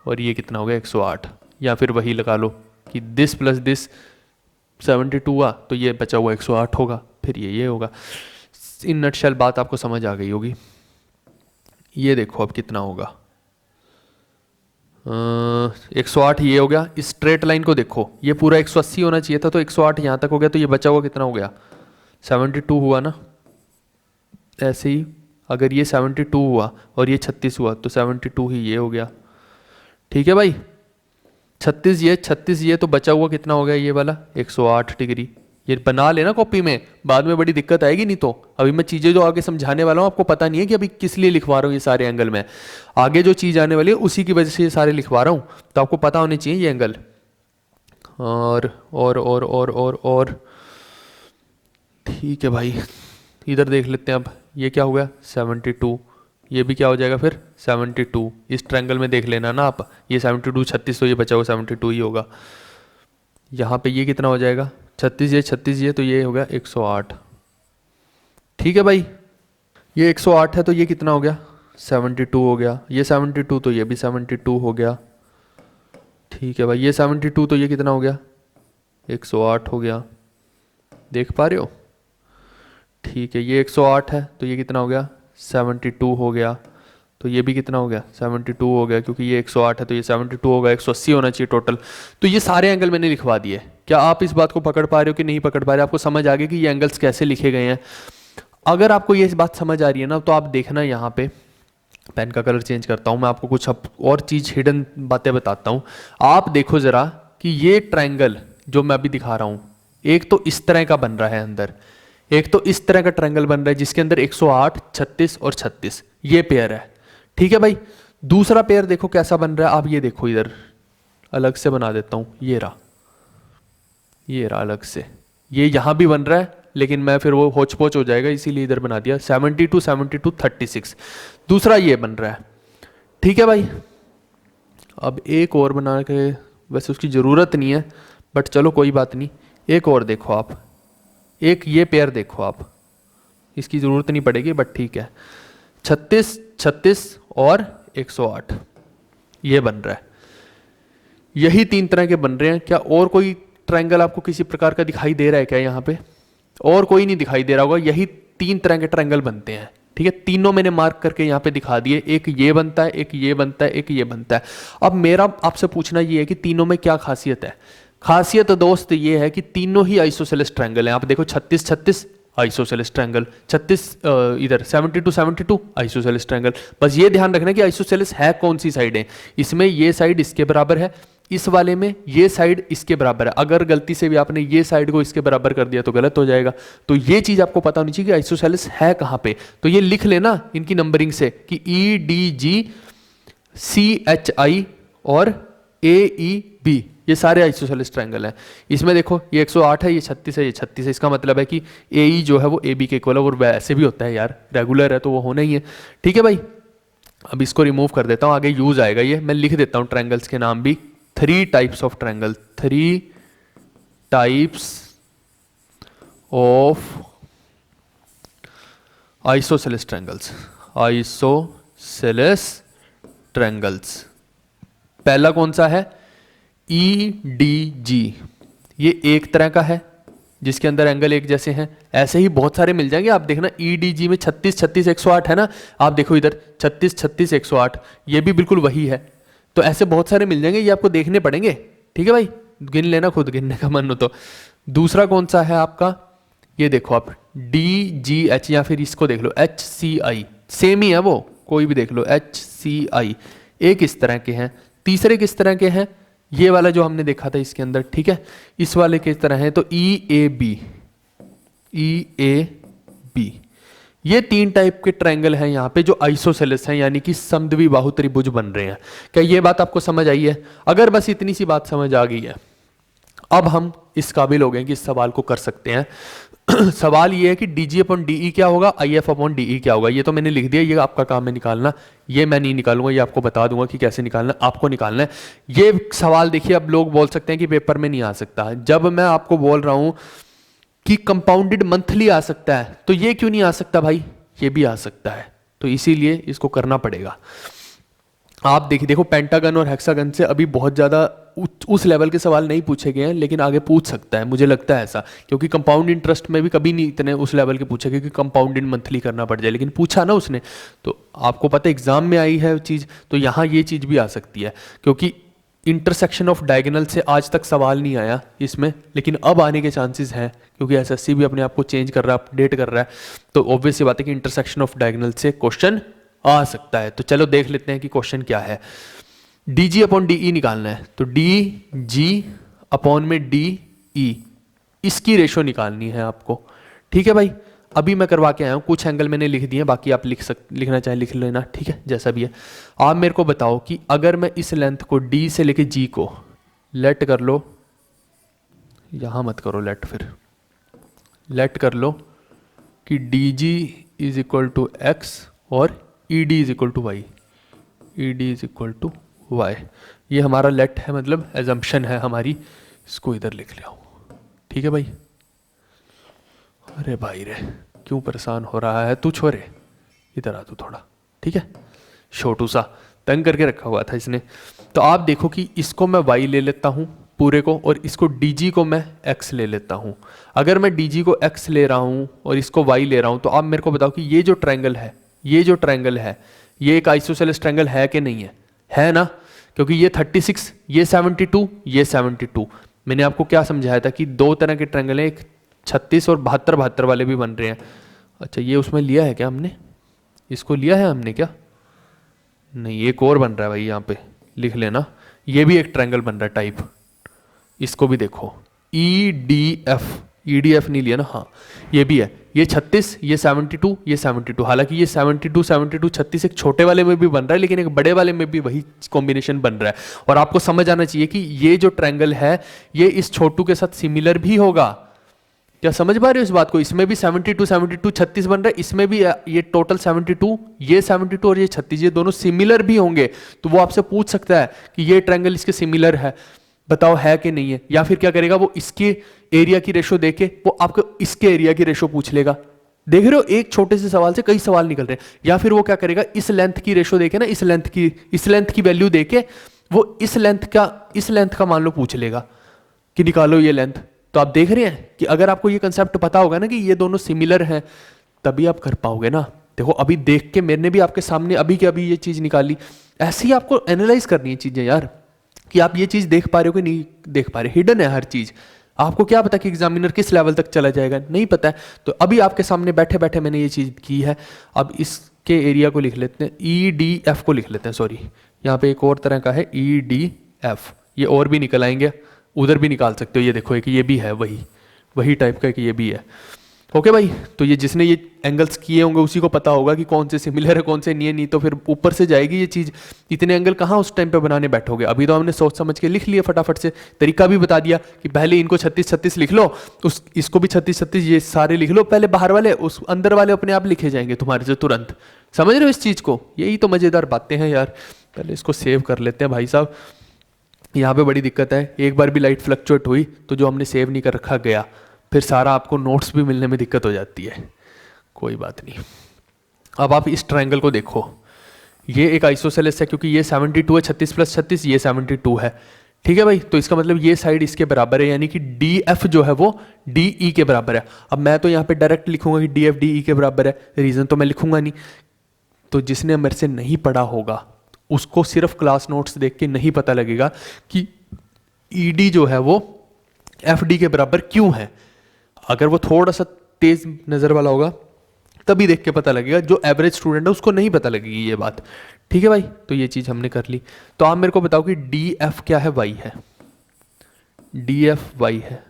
और ये कितना हो गया 108। या फिर वही लगा लो कि दिस प्लस दिस 72 हुआ, तो ये बचा हुआ 108 होगा, फिर ये होगा। इन नटशेल बात आपको समझ आ गई होगी। ये देखो अब कितना होगा, 108 ये हो गया। इस स्ट्रेट लाइन को देखो, ये पूरा 180 होना चाहिए था, तो 108 यहाँ तक हो गया, तो ये बचा हुआ कितना हो गया, 72 हुआ ना। ऐसे ही अगर ये 72 हुआ और ये 36 हुआ, तो 72 ही ये हो गया। ठीक है भाई, 36 ये, तो बचा हुआ कितना हो गया, ये वाला 108 डिग्री। ये बना लेना कॉपी में, बाद में बड़ी दिक्कत आएगी नहीं तो। अभी मैं चीज़ें जो आगे समझाने वाला हूँ, आपको पता नहीं है कि अभी किस लिए लिखवा रहा हूँ ये सारे एंगल में, आगे जो चीज़ आने वाली है उसी की वजह से ये सारे लिखवा रहा हूँ, तो आपको पता होने चाहिए ये एंगल। और ठीक है भाई, इधर देख लेते हैं अब, ये क्या हो गया 72, ये भी क्या हो जाएगा फिर 72। इस ट्रायंगल में देख लेना ना आप, ये 72 36, तो ये बचा हुआ 72 ही होगा। यहाँ पे ये कितना हो जाएगा, 36 ये, तो ये हो गया 108। ठीक है भाई, ये 108 है, तो ये कितना हो गया 72 हो गया। ये 72, तो ये भी 72 हो गया। ठीक है भाई, ये 72, तो ये कितना हो गया 108 हो गया, देख पा रहे हो। ठीक है, ये 108 है, तो ये कितना हो गया 72 हो गया, तो ये भी कितना हो गया 72 हो गया, क्योंकि ये 108 है, तो ये 72 होगा, 180 होना चाहिए टोटल। तो ये सारे एंगल मैंने लिखवा दिए। क्या आप इस बात को पकड़ पा रहे हो कि नहीं पकड़ पा रहे हो, आपको समझ आ गया कि ये एंगल्स कैसे लिखे गए हैं। अगर आपको ये बात समझ आ रही है ना, तो आप देखना यहाँ पे, पेन का कलर चेंज करता हूँ मैं, आपको कुछ और चीज़ हिडन बातें बताता हूँ। आप देखो ज़रा कि ये ट्रायंगल जो मैं अभी दिखा रहा हूँ, एक तो इस तरह का बन रहा है अंदर, एक तो इस तरह का ट्रायंगल बन रहा है जिसके अंदर 108 36 और 36 ये पेयर है। ठीक है भाई, दूसरा पेयर देखो कैसा बन रहा है, आप ये देखो, इधर अलग से बना देता हूँ, ये रहा अलग से, ये यहाँ भी बन रहा है, लेकिन मैं फिर वो होच पोच हो जाएगा, इसीलिए इधर बना दिया 72 72 36। दूसरा ये बन रहा है। ठीक है भाई, अब एक और बना के, वैसे उसकी ज़रूरत नहीं है, बट चलो कोई बात नहीं, एक और देखो आप, एक ये पेयर देखो आप, इसकी ज़रूरत नहीं पड़ेगी, बट ठीक है, 36 36 और 108 ये बन रहा है। यही 3 तरह के बन रहे हैं। क्या और कोई ट्रायंगल आपको किसी प्रकार का दिखाई दे रहा है क्या यहाँ पे? और कोई नहीं दिखाई दे रहा होगा, यही 3 तरह के ट्रायंगल बनते हैं। ठीक है, तीनों मैंने मार्क करके यहाँ पे दिखा दिए, एक ये बनता है, एक ये बनता है, एक ये बनता है। अब मेरा आपसे पूछना ये है कि तीनों में क्या खासियत है? खासियत दोस्त ये है कि तीनों ही आइसोसेलेस ट्रायंगल हैं। आप देखो 36 36 आइसोसेलेस ट्रायंगल, 36 इधर 72 72 आइसोसेलेस ट्रायंगल। बस ये ध्यान रखना कि आइसोसेलेस है कौन सी साइड है, इसमें ये साइड इसके बराबर है, इस वाले में ये साइड इसके बराबर है, अगर गलती से भी आपने ये साइड को इसके बराबर कर दिया तो गलत हो जाएगा। तो ये चीज आपको पता होनी चाहिए कि आइसोसेलेस है कहां पे। तो ये लिख लेना इनकी नंबरिंग से कि EDGCHI और AEB, ये सारे आइसोसेलेस ट्रायंगल हैं। इसमें देखो ये 108 है, ये 36 है, ये 36 है। इसका मतलब है कि AE जो है वो AB के इक्वल है, और वैसे भी होता है यार, रेगुलर है तो वो होना ही है। ठीक है भाई, अब इसको रिमूव कर देता हूं, आगे यूज आएगा ये, मैं लिख देता हूं ट्रायंगल्स के नाम भी। 3 types of triangle, 3 types of isosceles triangles, isosceles triangles. पहला कौन सा है? EDG, ये एक तरह का है जिसके अंदर एंगल एक जैसे हैं। ऐसे ही बहुत सारे मिल जाएंगे, आप देखना EDG में 36 36 108 है ना, आप देखो इधर 36 36 108, ये भी बिल्कुल वही है। तो ऐसे बहुत सारे मिल जाएंगे, ये आपको देखने पड़ेंगे। ठीक है भाई, गिन लेना, खुद गिनने का मन हो तो। दूसरा कौन सा है आपका? ये देखो आप DGH, या फिर इसको देख लो HCI, सेम ही है वो, कोई भी देख लो HCI। एक इस तरह के हैं। तीसरे किस तरह के हैं? ये वाला जो हमने देखा था इसके अंदर, ठीक है, इस वाले किस तरह है? तो EAB, ये 3 टाइप के ट्रायंगल हैं यहाँ पे जो आइसोसेलेस हैं, यानी कि समद्विबाहु त्रिभुज बन रहे हैं। क्या ये बात आपको समझ आई है? अगर बस इतनी सी बात समझ आ गई है, अब हम इस काबिल हो गए कि इस सवाल को कर सकते हैं। सवाल ये है कि DG/DE क्या होगा, IF/DE क्या होगा। ये तो मैंने लिख दिया, ये आपका काम है निकालना, ये मैं नहीं निकालूंगा, ये आपको बता दूंगा कि कैसे निकालना, आपको निकालना है। ये सवाल देखिए, अब लोग बोल सकते हैं कि पेपर में नहीं आ सकता। जब मैं आपको बोल रहा हूं कि कंपाउंडेड मंथली आ सकता है, तो ये क्यों नहीं आ सकता भाई? ये भी आ सकता है, तो इसीलिए इसको करना पड़ेगा। आप देखिए, देखो पेंटागन और हेक्सागन से अभी बहुत ज़्यादा उस लेवल के सवाल नहीं पूछे गए हैं, लेकिन आगे पूछ सकता है, मुझे लगता है ऐसा, क्योंकि कंपाउंड इंटरेस्ट में भी कभी नहीं इतने उस लेवल के पूछे गए कि कंपाउंडेड मंथली करना पड़ जाए, लेकिन पूछा ना उसने, तो आपको पता है एग्जाम में आई है चीज़, तो यहाँ ये चीज़ भी आ सकती है। क्योंकि इंटरसेक्शन ऑफ डायगोनल से आज तक सवाल नहीं आया इसमें, लेकिन अब आने के चांसेस हैं, क्योंकि एसएससी भी अपने आप को चेंज कर रहा है, अपडेट कर रहा है। तो ऑब्वियस सी बात है कि इंटरसेक्शन ऑफ डायगोनल से क्वेश्चन आ सकता है। तो चलो देख लेते हैं कि क्वेश्चन क्या है। DG/DE निकालना है, तो DG/DE, इसकी रेशो निकालनी है आपको। ठीक है भाई, अभी मैं करवा के आया हूँ, कुछ एंगल मैंने लिख दिए, बाकी आप लिखना चाहें लिख लेना, ठीक है, जैसा भी है। आप मेरे को बताओ कि अगर मैं इस लेंथ को D से लेके G को लेट कर लो, यहाँ मत करो लेट, फिर लेट कर लो कि DG is equal to X और ED is equal to Y, ED is equal to Y, ये हमारा लेट है, मतलब एजम्पशन है हमारी। इसको इधर लिख ले आओ, ठीक है भाई। अरे भाई रे, क्यों परेशान हो रहा है तू छोरे, इधर आ तू थोड़ा, ठीक है, छोटू सा तंग करके रखा हुआ था इसने। तो आप देखो कि इसको मैं Y ले लेता हूँ पूरे को, और इसको DG को मैं X ले लेता हूँ। अगर मैं DG को X ले रहा हूँ और इसको Y ले रहा हूँ, तो आप मेरे को बताओ कि ये जो ट्रायंगल है, ये जो ट्रायंगल है, ये एक आइसोसेलेस ट्रायंगल है कि नहीं है? है ना, क्योंकि ये 36, ये 72, ये 72। मैंने आपको क्या समझाया था कि 2 तरह के ट्रायंगल हैं, एक 36 और 72 वाले भी बन रहे हैं। अच्छा, ये उसमें लिया है क्या हमने? इसको लिया है हमने क्या? नहीं, एक और बन रहा है भाई, यहाँ पे लिख लेना। ये भी एक ट्रायंगल बन रहा है टाइप, इसको भी देखो, EDF नहीं लिया ना, हाँ ये भी है, ये 36, ये 72, ये 72। हालांकि ये 72 72 36 एक छोटे वाले में भी बन रहा है, लेकिन एक बड़े वाले में भी वही कॉम्बिनेशन बन रहा है। और आपको समझ आना चाहिए कि ये जो ट्रायंगल है, ये इस छोटू के साथ सिमिलर भी होगा। क्या समझ पा रहे हो इस बात को? इसमें भी 72 72 36 बन रहा है, इसमें भी ये टोटल 72, ये 72 और ये 36, ये दोनों सिमिलर भी होंगे। तो वो आपसे पूछ सकता है कि ये ट्रायंगल इसके सिमिलर है, बताओ है कि नहीं है। या फिर क्या करेगा, वो इसके एरिया की रेशो देके वो आपको इसके एरिया की रेशो पूछ लेगा। देख रहे हो, एक छोटे से सवाल से कई सवाल निकल रहे हैं। या फिर वो क्या करेगा, इस लेंथ की रेशो देके ना, इस लेंथ की वैल्यू देके वो इस लेंथ का मान लो पूछ लेगा कि निकालो ये लेंथ। तो आप देख रहे हैं कि अगर आपको ये कंसेप्ट पता होगा ना कि ये दोनों सिमिलर हैं, तभी आप कर पाओगे ना। देखो अभी देख के मैंने भी आपके सामने अभी के अभी ये चीज निकाली। ऐसे ही आपको एनालाइज करनी है चीजें यार, कि आप ये चीज देख पा रहे हो कि नहीं देख पा रहे। हिडन है हर चीज, आपको क्या पता कि एग्जामिनर किस लेवल तक चला जाएगा, नहीं पता है। तो अभी आपके सामने बैठे बैठे मैंने ये चीज की है। अब इसके एरिया को लिख लेते हैं, EDF को लिख लेते हैं, सॉरी यहाँ पे एक और तरह का है EDF, ये और भी निकल आएंगे, उधर भी निकाल सकते हो। ये देखो एक ये भी है वही वही टाइप का, कि ये भी है। ओके भाई, तो ये जिसने ये एंगल्स किए होंगे उसी को पता होगा कि कौन से सिमिलर है कौन से नहीं है, नहीं तो फिर ऊपर से जाएगी ये चीज़। इतने एंगल कहाँ उस टाइम पे बनाने बैठोगे, अभी तो हमने सोच समझ के लिख लिया फटाफट से, तरीका भी बता दिया कि पहले इनको 36 36 लिख लो, उस इसको भी 36 36 ये सारे लिख लो पहले बाहर वाले, उस अंदर वाले अपने आप लिखे जाएंगे तुम्हारे से तुरंत। समझ रहे हो इस चीज़ को? यही तो मज़ेदार बातें हैं यार। पहले इसको सेव कर लेते हैं भाई साहब, यहाँ पे बड़ी दिक्कत है, एक बार भी लाइट फ्लक्चुएट हुई तो जो हमने सेव नहीं कर रखा गया, फिर सारा आपको नोट्स भी मिलने में दिक्कत हो जाती है। कोई बात नहीं। अब आप इस ट्रायंगल को देखो, ये एक आइसोसेलेस है क्योंकि ये 72 है, 36 + 36 ये 72 है। ठीक है भाई, तो इसका मतलब ये साइड इसके बराबर है, यानी कि डी एफ जो है वो डी ई के बराबर है। अब मैं तो यहाँ पे डायरेक्ट लिखूंगा कि डी एफ डी ई के बराबर है, रीजन तो मैं लिखूंगा नहीं। तो जिसने मेरे से नहीं पढ़ा होगा उसको सिर्फ क्लास नोट्स देख के नहीं पता लगेगा कि ई डी जो है वो एफ डी के बराबर क्यों है। अगर वो थोड़ा सा तेज नज़र वाला होगा तभी देख के पता लगेगा, जो एवरेज स्टूडेंट है उसको नहीं पता लगेगी ये बात। ठीक है भाई, तो ये चीज़ हमने कर ली। तो आप मेरे को बताओ कि डी एफ क्या है? वाई है। डी एफ वाई है।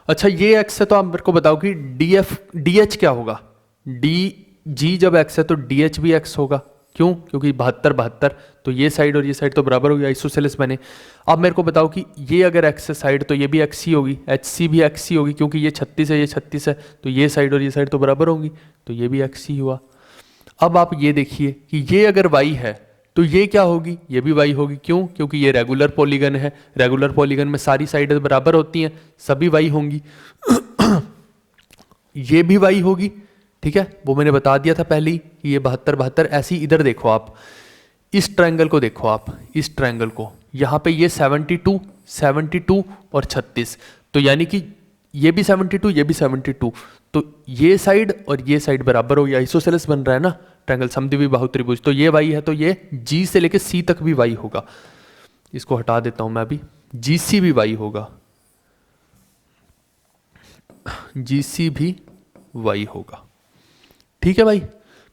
अच्छा ये एक्स है, तो आप मेरे को बताओ कि डी एफ डी एच क्या होगा? डी जी जब एक्स है तो डी एच भी एक्स होगा। क्यों? क्योंकि 72 72, तो ये साइड और ये साइड तो बराबर हो गया, आइसोसेलेस बने। अब मेरे को बताओ कि ये अगर एक्स है साइड तो ये भी एक्स ही होगी, एच सी भी एक्स ही होगी, क्योंकि ये 36 है ये 36 है, तो ये साइड और ये साइड तो बराबर होंगी, तो ये भी एक्स ही हुआ। अब आप ये देखिए कि ये अगर वाई है तो ये क्या होगी? ये भी वाई होगी। क्यों? क्योंकि ये रेगुलर पॉलीगन है, रेगुलर पॉलीगन में सारी साइडें बराबर होती हैं, सभी वाई होंगी। ये भी वाई होगी। ठीक है, वो मैंने बता दिया था पहले ही कि ये 72 72। ऐसे ही इधर देखो, आप इस ट्रायंगल को देखो, आप इस ट्रायंगल को, यहाँ पे ये 72 72 और 36, तो यानी कि ये भी 72 ये भी 72, तो ये साइड और ये साइड बराबर हो गया, आइसोसेलेस बन रहा है ना ट्रायंगल, समद्विबाहु बाहु त्रिभुज। तो ये वाई है तो ये जी से लेके सी तक भी वाई होगा। इसको हटा देता हूं मैं अभी, जी सी भी वाई होगा, जी सी भी वाई होगा। ठीक है भाई,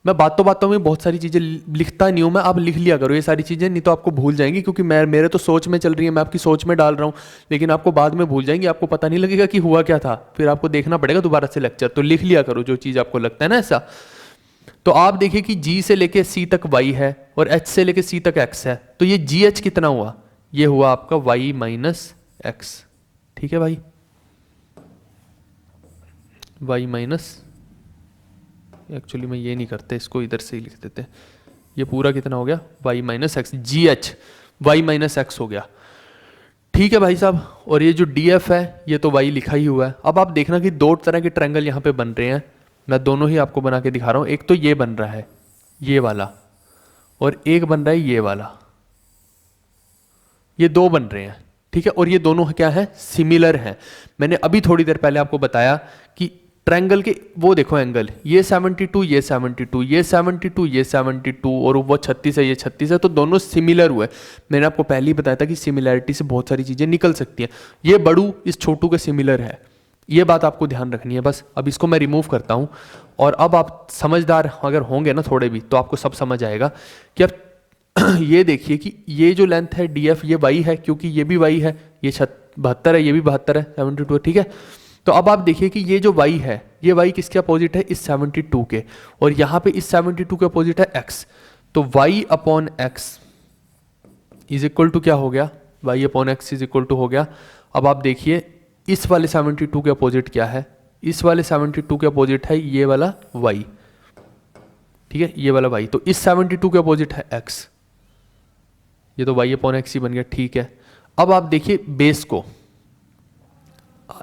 मैं बातों में बहुत सारी चीज़ें लिखता नहीं हूँ मैं, आप लिख लिया करो ये सारी चीज़ें, नहीं तो आपको भूल जाएंगी, क्योंकि मेरे तो सोच में चल रही है, मैं आपकी सोच में डाल रहा हूँ, लेकिन आपको बाद में भूल जाएंगी, आपको पता नहीं लगेगा कि हुआ क्या था, फिर आपको देखना पड़ेगा दोबारा से लेक्चर। तो लिख लिया करो जो चीज़ आपको लगता है ना ऐसा। तो आप देखिए कि जी से लेके सी तक वाई है और एच से लेके सी तक एक्स है, तो ये जी एच कितना हुआ? ये हुआ आपका वाई माइनस एक्स। ठीक है भाई, वाई माइनस, एक्चुअली मैं ये नहीं करते, इसको इधर से ही लिख देते। ये पूरा कितना हो गया? Y minus X, G H Y minus X हो गया। ठीक है भाई साहब, और ये जो डी एफ है ये तो वाई लिखा ही हुआ है। अब आप देखना कि दो तरह के ट्रायंगल यहाँ पे बन रहे हैं, मैं दोनों ही आपको बना के दिखा रहा हूँ। एक तो ये बन रहा है ये वाला, और एक बन रहा है ये वाला, ये दो बन रहे हैं। ठीक है, और ये दोनों क्या है? सिमिलर हैं। मैंने अभी थोड़ी देर पहले आपको बताया कि ट्रायंगल के वो देखो एंगल, ये 72 ये 72 ये 72 ये 72 और वो 36 है ये 36 है, तो दोनों सिमिलर हुए। मैंने आपको पहले ही बताया था कि सिमिलैरिटी से बहुत सारी चीज़ें निकल सकती हैं। ये बड़ू इस छोटू के सिमिलर है, ये बात आपको ध्यान रखनी है बस। अब इसको मैं रिमूव करता हूँ, और अब आप समझदार अगर होंगे ना थोड़े भी, तो आपको सब समझ आएगा कि अब ये देखिए कि ये जो लेंथ है डी एफ ये वाई है, क्योंकि ये भी वाई है, ये 72 है ये भी 72 है, 72 है। ठीक है, तो अब आप देखिए कि ये जो y है ये y किसके अपोजिट है? इस 72 के, और यहाँ पे इस 72 के अपोजिट है x, तो y upon x is equal to क्या हो गया? y upon x is equal to हो गया। अब आप देखिए इस वाले 72 के अपोजिट क्या है? इस वाले 72 के अपोजिट है ये वाला y। ठीक है, ये वाला y, तो इस 72 के अपोजिट है x, ये तो y अपॉन x ही बन गया। ठीक है, अब आप देखिए बेस को,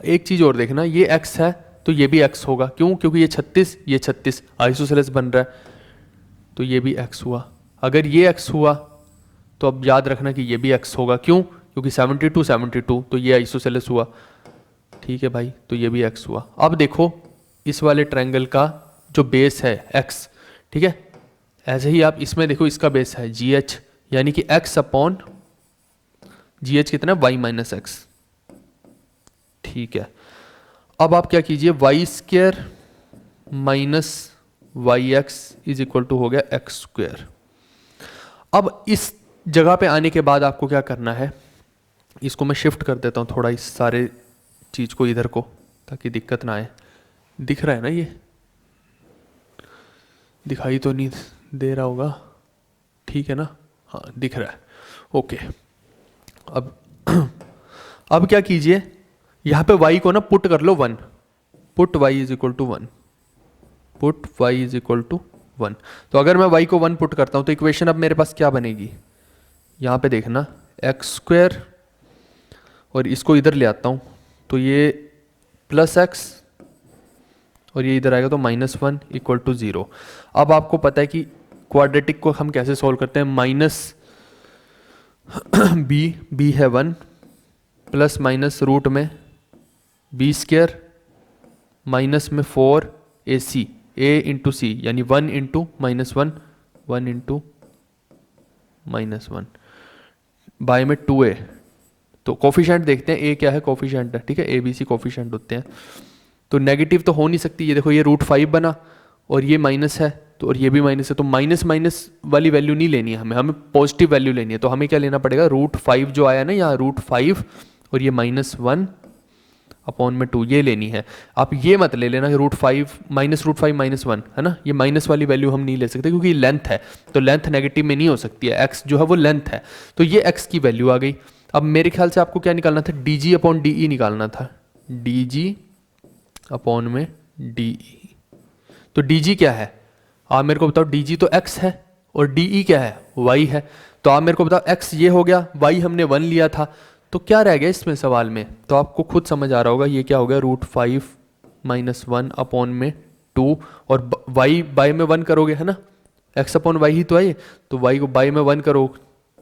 एक चीज और देखना, ये x है तो ये भी x होगा। क्यों? क्योंकि ये 36 आइसोसेलेस बन रहा है, तो ये भी x हुआ। अगर ये x हुआ तो अब याद रखना कि ये भी x होगा। क्यों? क्योंकि 72 72, तो ये आइसोसेलेस हुआ। ठीक है भाई, तो ये भी x हुआ। अब देखो इस वाले ट्रायंगल का जो बेस है x, ठीक है, ऐसे ही आप इसमें देखो इसका बेस है GH, यानी कि x अपॉन GH कितना है? y minus X. ठीक है, अब आप क्या कीजिए, Y square minus Y X is equal to हो गया एक्स स्क्वायर। अब इस जगह पे आने के बाद आपको क्या करना है, इसको मैं शिफ्ट कर देता हूँ थोड़ा इस सारे चीज़ को इधर को, ताकि दिक्कत ना आए। दिख रहा है ना, ये दिखाई तो नहीं दे रहा होगा, ठीक है ना, हाँ दिख रहा है, ओके। अब अब क्या कीजिए, यहाँ पे y को ना पुट कर लो 1, put y is equal to 1, put y is equal to 1। तो अगर मैं y को 1 पुट करता हूँ तो इक्वेशन अब मेरे पास क्या बनेगी, यहाँ पे देखना एक्स स्क्वायर, और इसको इधर ले आता हूँ तो ये प्लस एक्स, और ये इधर आएगा तो -1 इक्वल टू 0। अब आपको पता है कि क्वाड्रेटिक को हम कैसे सॉल्व करते हैं, माइनस बी है 1 प्लस माइनस रूट में बी स्क्वायर माइनस में 4ac a इंटू सी, यानी 1 इंटू -1, 1 इंटू -1 बाय में 2a। तो कोफिशिएंट देखते हैं, a क्या है, कोफिशिएंट है, ठीक है, a b c कोफिशिएंट होते हैं। तो नेगेटिव तो हो नहीं सकती, ये देखो ये √5 बना और ये माइनस है, तो और ये भी माइनस है, तो माइनस माइनस वाली वैल्यू नहीं लेनी है हमें पॉजिटिव वैल्यू लेनी है। तो हमें क्या लेना पड़ेगा, √5 जो आया ना यहाँ, √5 और ये -1 अपॉन में 2 ये लेनी है। आप ये मत ले लेना √5 -1 है ना, ये माइनस वाली वैल्यू हम नहीं ले सकते क्योंकि लेंथ है, तो लेंथ नेगेटिव में नहीं हो सकती है, x जो है वो लेंथ है, तो ये x की वैल्यू आ गई। अब मेरे ख्याल से आपको क्या निकालना था, dg अपॉन de निकालना था, dg अपॉन में de। तो dg क्या है, आप मेरे को बताओ, dg तो x है और de क्या है, y है। तो आप मेरे को बताओ x ये हो गया, y हमने 1 लिया था, तो क्या रह गया इसमें सवाल में, तो आपको खुद समझ आ रहा होगा ये क्या हो गया, √5 -1 अपॉन में 2, और y बाय में 1 करोगे है ना, x अपॉन y ही तो है ये, तो y को बाय में 1 करो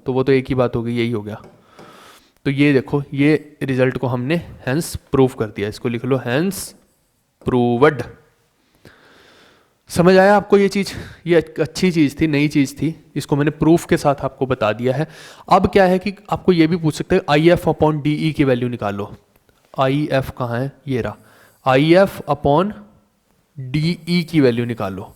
तो वो तो एक ही बात होगी, यही हो गया। तो ये देखो, ये रिजल्ट को हमने हेंस प्रूव कर दिया, इसको लिख लो हेंस प्रूवड। समझ आया आपको ये चीज़, ये अच्छी चीज़ थी, नई चीज़ थी, इसको मैंने प्रूफ के साथ आपको बता दिया है। अब क्या है कि आपको ये भी पूछ सकते हैं IF अपॉन DE की वैल्यू निकालो। IF कहाँ है, ये रहा, IF अपॉन DE की वैल्यू निकालो,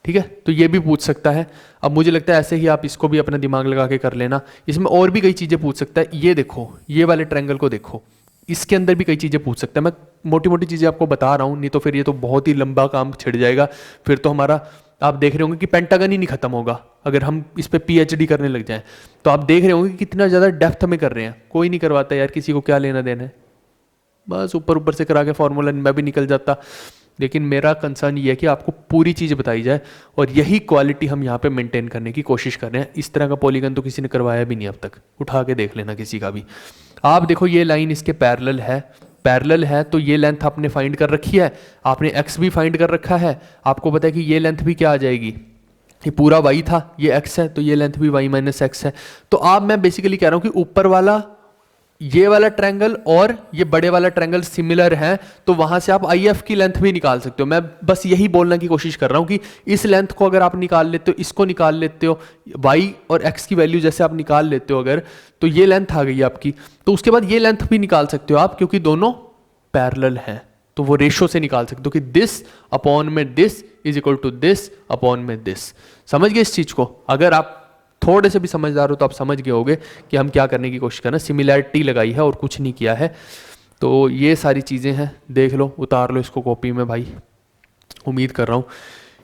ठीक है, तो ये भी पूछ सकता है। अब मुझे लगता है ऐसे ही आप इसको भी अपना दिमाग लगा के कर लेना, इसमें और भी कई चीज़ें पूछ सकता है। ये देखो, ये वाले ट्रायंगल को देखो, इसके अंदर भी कई चीज़ें पूछ सकता है। मैं मोटी मोटी चीज़ें आपको बता रहा हूँ, नहीं तो फिर ये तो बहुत ही लंबा काम छिड़ जाएगा, फिर तो हमारा आप देख रहे होंगे कि पेंटागन ही नहीं खत्म होगा अगर हम इस पे PhD करने लग जाएं। तो आप देख रहे होंगे कि कितना ज़्यादा डेप्थ में कर रहे हैं, कोई नहीं करवाता यार, किसी को क्या लेना देना है, बस ऊपर ऊपर से करा के फॉर्मूला मैं भी निकल जाता। लेकिन मेरा कंसर्न ये है कि आपको पूरी चीज़ बताई जाए, और यही क्वालिटी हम यहाँ पे मेंटेन करने की कोशिश कर रहे हैं। इस तरह का पॉलीगन तो किसी ने करवाया भी नहीं अब तक, उठा के देख लेना किसी का भी। आप देखो ये लाइन इसके पैरेलल है, तो ये लेंथ आपने फाइंड कर रखी है, आपने x भी फाइंड कर रखा है, आपको पता है कि ये लेंथ भी क्या आ जाएगी, ये पूरा y था, ये x है, तो ये लेंथ भी y माइनस x है। तो अब मैं बेसिकली कह रहा हूँ कि ऊपर वाला ये वाला ट्रायंगल और ये बड़े वाला ट्रायंगल सिमिलर है, तो वहां से आप IF की लेंथ भी निकाल सकते हो। मैं बस यही बोलने की कोशिश कर रहा हूं कि इस लेंथ को अगर आप निकाल लेते हो, इसको निकाल लेते हो, y और x की वैल्यू जैसे आप निकाल लेते हो अगर, तो ये लेंथ आ गई आपकी, तो उसके बाद ये लेंथ भी निकाल सकते हो आप, क्योंकि दोनों पैरेलल हैं, तो वो रेशो से निकाल सकते हो कि दिस अपॉन में this is equal to this upon में दिस। समझ गए इस चीज को? अगर आप थोड़े से भी समझदार हो तो आप समझ गए होगे कि हम क्या करने की कोशिश कर रहे हैं, सिमिलैरिटी लगाई है और कुछ नहीं किया है। तो ये सारी चीज़ें हैं, देख लो, उतार लो इसको कॉपी में भाई। उम्मीद कर रहा हूँ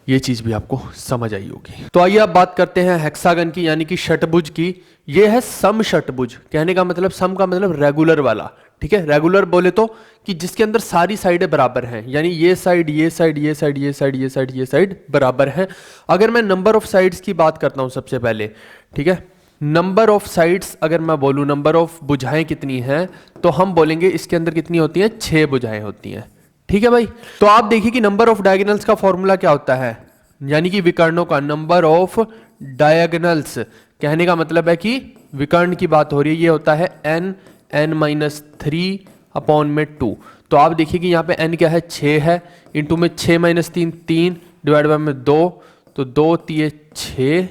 ये चीज़ भी आपको समझ आई होगी। तो आइए अब बात करते हैं हेक्सागन की, यानी कि षटभुज की। ये है सम षटभुज, कहने का मतलब सम का मतलब रेगुलर वाला, ठीक है। रेगुलर बोले तो कि जिसके अंदर सारी साइडें बराबर हैं, यानी ये साइड ये साइड ये साइड ये साइड ये साइड ये साइड बराबर हैं। अगर मैं नंबर ऑफ साइड्स की बात करता हूं सबसे पहले, ठीक है, नंबर ऑफ साइड्स अगर मैं बोलूं, नंबर ऑफ भुजाएं कितनी हैं, तो हम बोलेंगे इसके अंदर कितनी होती हैं, 6 भुजाएं होती हैं, ठीक है भाई। तो आप देखिए कि नंबर ऑफ डायगोनल्स का फॉर्मूला क्या होता है, यानी कि विकर्णों का नंबर ऑफ डायगोनल्स, कहने का मतलब है कि विकर्ण की बात हो रही है, ये होता है n-3 अपॉन में 2। तो आप देखिए कि यहाँ पे n क्या है, 6 है, इंटू में 6 - 3 3 डिवाइड बाय में 2, तो 2 3 6,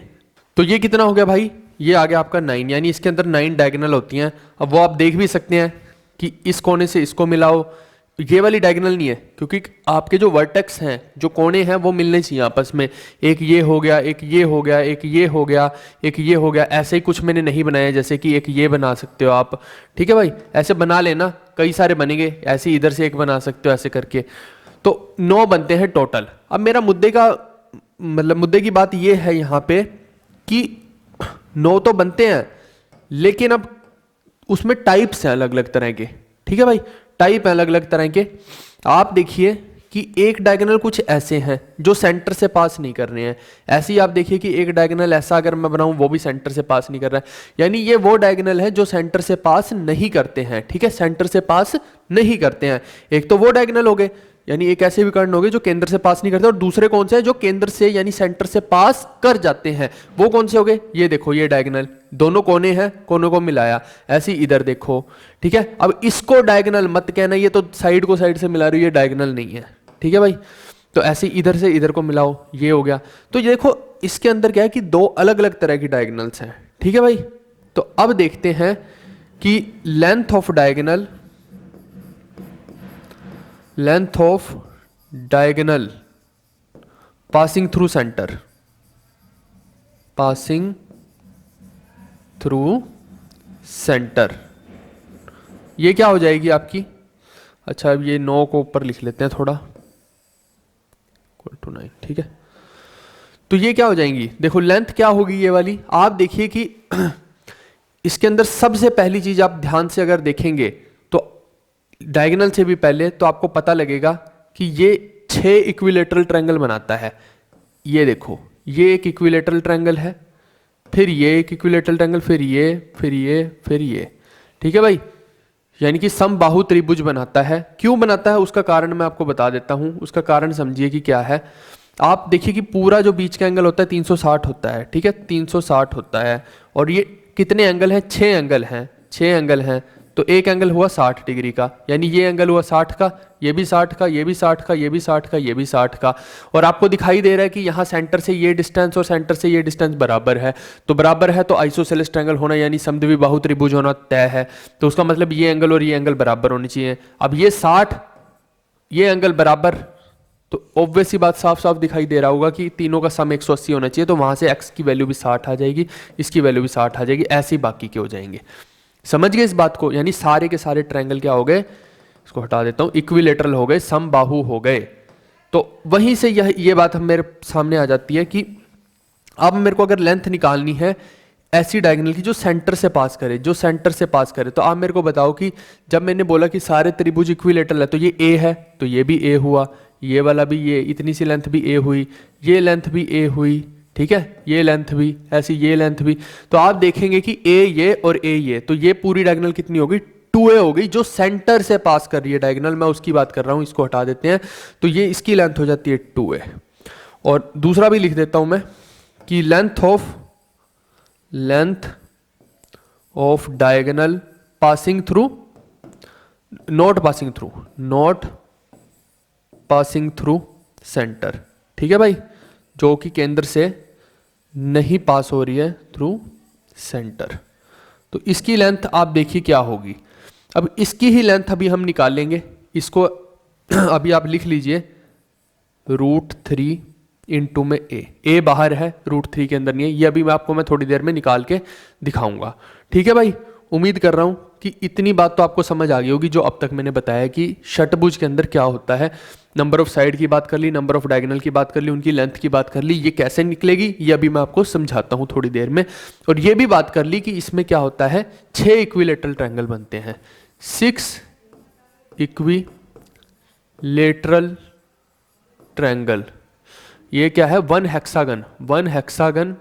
तो ये कितना हो गया भाई, ये आ गया आपका 9, यानी इसके अंदर 9 डायगोनल होती हैं। अब वो आप देख भी सकते हैं कि इस कोने से इसको मिलाओ, ये वाली डायगोनल नहीं है, क्योंकि आपके जो वर्टेक्स हैं, जो कोने हैं, वो मिलने चाहिए आपस में। एक ये हो गया, एक ये हो गया, एक ये हो गया, एक ये हो गया, ऐसे ही कुछ मैंने नहीं बनाया, जैसे कि एक ये बना सकते हो आप, ठीक है भाई, ऐसे बना लेना, कई सारे बनेंगे, ऐसे इधर से एक बना सकते हो ऐसे करके। तो 9 बनते हैं टोटल। अब मेरा मुद्दे का मतलब मुद्दे की बात ये है यहाँ पे कि 9 तो बनते हैं, लेकिन अब उसमें टाइप्स हैं अलग अलग तरह के, ठीक है भाई, टाइप हैं अलग अलग तरह के। आप देखिए कि एक डायगोनल कुछ ऐसे हैं जो सेंटर से पास नहीं कर रहे हैं, ऐसे ही आप देखिए कि एक डायगोनल ऐसा अगर मैं बनाऊं वो भी सेंटर से पास नहीं कर रहा है, यानी ये वो डायगोनल है जो सेंटर से पास नहीं करते हैं, ठीक है, सेंटर से पास नहीं करते हैं। एक तो वो डायगोनल हो गए, यानी एक ऐसे विकर्ण हो गए जो केंद्र से पास नहीं करते, और दूसरे कौन से हैं जो केंद्र से यानी सेंटर से पास कर जाते हैं, वो कौन से हो गए, ये देखो, ये डायगोनल, दोनों कोने हैं, कोनों को मिलाया, ऐसे ही इधर देखो, ठीक है। अब इसको डायगोनल मत कहना, ये तो साइड को साइड से मिला रही है, ये डायगोनल नहीं है, ठीक है भाई। तो ऐसे इधर से इधर को मिलाओ, ये हो गया। तो ये देखो इसके अंदर क्या है कि 2 अलग अलग तरह की डायगोनल्स हैं, ठीक है भाई। तो अब देखते हैं कि length of diagonal, length of diagonal passing through centre, passing through centre, ये क्या हो जाएगी आपकी। अच्छा, अब ये 9 को ऊपर लिख लेते हैं थोड़ा, इक्वल टू 9, ठीक है। तो ये क्या हो जाएंगी, देखो लेंथ क्या होगी ये वाली। आप देखिए कि इसके अंदर सबसे पहली चीज आप ध्यान से अगर देखेंगे तो डायगोनल से भी पहले तो आपको पता लगेगा कि ये 6 इक्विलेटरल ट्रायंगल बनाता है। ये देखो, ये एक इक्विलेटरल ट्रायंगल है, फिर ये एक इक्विलेटरल ट्रायंगल, फिर ये, फिर ये, फिर ये, ठीक है भाई, यानी कि समबाहु त्रिभुज बनाता है। क्यों बनाता है उसका कारण मैं आपको बता देता हूं, उसका कारण समझिए कि क्या है। आप देखिए कि पूरा जो बीच का एंगल होता है 360 होता है, ठीक है, 360 होता है, और ये कितने एंगल हैं, 6 एंगल हैं, 6 एंगल हैं। तो एक एंगल हुआ 60 डिग्री का, यानी ये एंगल हुआ 60 का, ये भी 60 का, ये भी 60 का, ये भी 60 का, ये भी 60 का। और आपको दिखाई दे रहा है कि यहाँ सेंटर से ये डिस्टेंस और सेंटर से ये डिस्टेंस बराबर है, तो बराबर है तो आइसोसेलेस ट्रायंगल होना यानी समद्विबाहु त्रिभुज होना तय है। तो उसका मतलब ये एंगल और ये एंगल बराबर होने चाहिए। अब ये 60, ये एंगल बराबर, तो ऑब्वियस सी बात साफ साफ दिखाई दे रहा होगा कि तीनों का सम 180 होना चाहिए, तो वहां से x की वैल्यू भी 60 आ जाएगी, इसकी वैल्यू भी 60 आ जाएगी, ऐसे ही बाकी के हो जाएंगे। समझ गए इस बात को, यानी सारे के सारे ट्रायंगल क्या हो गए, इसको हटा देता हूं, इक्विलेटरल हो गए, समबाहु हो गए। तो वहीं से ये बात हम मेरे सामने आ जाती है कि अब मेरे को अगर लेंथ निकालनी है ऐसी डायगोनल की जो सेंटर से पास करे, जो सेंटर से पास करे, तो आप मेरे को बताओ कि जब मैंने बोला कि सारे त्रिभुज इक्विलेटरल है, तो ये ए है, तो ये भी ए हुआ, ये वाला भी, ये इतनी सी लेंथ भी ए हुई, ये लेंथ भी ए हुई, ठीक है, ये लेंथ भी, ऐसी ये लेंथ भी। तो आप देखेंगे कि ए ये और ए ये, तो ये पूरी डायगोनल कितनी होगी, 2a हो गई, जो सेंटर से पास कर रही है डायगोनल, मैं उसकी बात कर रहा हूं, इसको हटा देते हैं। तो ये इसकी लेंथ हो जाती है 2a। और दूसरा भी लिख देता हूं मैं कि length of diagonal passing through, not passing through centre, ठीक है भाई, जो कि केंद्र से नहीं पास हो रही है, थ्रू सेंटर। तो इसकी लेंथ आप देखिए क्या होगी। अब इसकी ही लेंथ अभी हम निकाल लेंगे, इसको अभी आप लिख लीजिए, √3 इंटू में ए बाहर है, √3 के अंदर नहीं है, ये अभी मैं थोड़ी देर में निकाल के दिखाऊंगा, ठीक है भाई। उम्मीद कर रहा हूं कि इतनी बात तो आपको समझ आ गई होगी, जो अब तक मैंने बताया कि षटभुज के अंदर क्या होता है। नंबर ऑफ साइड की बात कर ली, नंबर ऑफ डायगोनल की बात कर ली, उनकी लेंथ की बात कर ली, ये कैसे निकलेगी ये अभी मैं आपको समझाता हूं थोड़ी देर में। और ये भी बात कर ली कि इसमें क्या होता है, 6 इक्विलेटरल ट्रायंगल बनते हैं, 6 इक्विलेटरल ट्रायंगल। ये क्या है, 1 हेक्सागन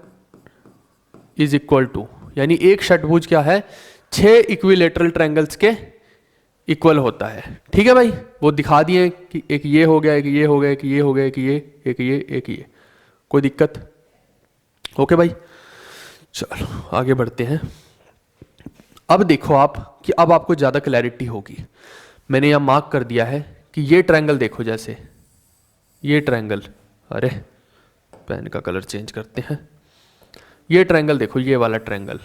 इज इक्वल टू, यानी एक षटभुज क्या है, 6 इक्विलेटरल ट्रायंगल्स के इक्वल होता है, ठीक है भाई। वो दिखा दिए कि एक ये हो गया, एक ये हो गया, एक ये हो गया, एक ये, एक ये, एक ये, कोई दिक्कत, ओके भाई। चलो आगे बढ़ते हैं। अब देखो आप कि अब आपको ज्यादा क्लैरिटी होगी। मैंने यहां मार्क कर दिया है कि ये ट्रायंगल देखो, जैसे ये ट्रायंगल, अरे पेन का कलर चेंज करते हैं, ये ट्रायंगल देखो, ये वाला ट्रायंगल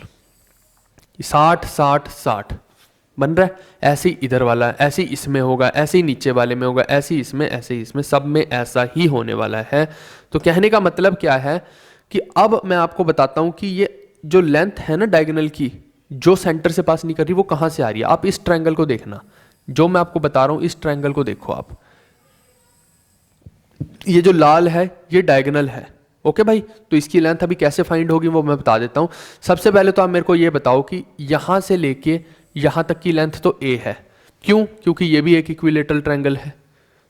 60 60 60, बन रहा है। ऐसे ही इधर वाला, ऐसे ही इसमें होगा, ऐसे ही नीचे वाले में होगा, ऐसे ही इसमें, ऐसे ही इसमें, सब में ऐसा ही होने वाला है। तो कहने का मतलब क्या है कि अब मैं आपको बताता हूं कि ये जो लेंथ है ना डायगोनल की, जो सेंटर से पास नहीं कर रही, वो कहां से आ रही है। आप इस ट्रायंगल को देखना, जो मैं आपको बता रहा हूं, इस ट्रायंगल को देखो आप। ये जो लाल है ये डायगोनल है, ओके भाई। तो इसकी लेंथ अभी कैसे फाइंड होगी वो मैं बता देता हूं। सबसे पहले तो आप मेरे को ये बताओ कि यहां से लेके यहां तक की लेंथ तो a है। क्यों? क्योंकि ये भी एक इक्विलेटरल ट्रायंगल है,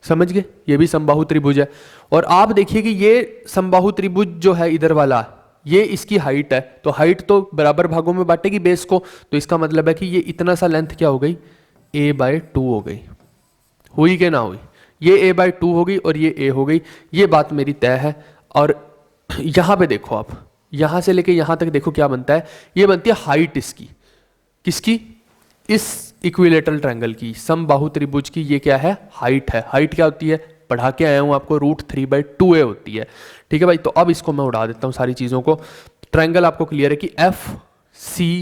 समझ गए, ये भी समबाहु त्रिभुज है। और आप देखिए कि ये समबाहु त्रिभुज जो है इधर वाला, ये इसकी हाइट है, तो हाइट तो बराबर भागों में बांटेगी बेस को, तो इसका मतलब है कि ये इतना सा लेंथ क्या हो गई, a/2 हो गई। हुई कि ना हुई? ये a/2 हो गई और ये a हो गई, ये बात मेरी तय है। और यहां पे देखो आप, यहां से लेके यहां तक देखो क्या बनता है, ये बनती है हाइट इसकी, किसकी, इस इक्विलेटरल ट्रायंगल की, समबाहु त्रिभुज की। ये क्या है, हाइट है। हाइट क्या होती है, पढ़ा के आया हूं आपको, √3/2a होती है। ठीक है भाई, तो अब इसको मैं उड़ा देता हूं सारी चीजों को। ट्रायंगल आपको क्लियर है कि FC,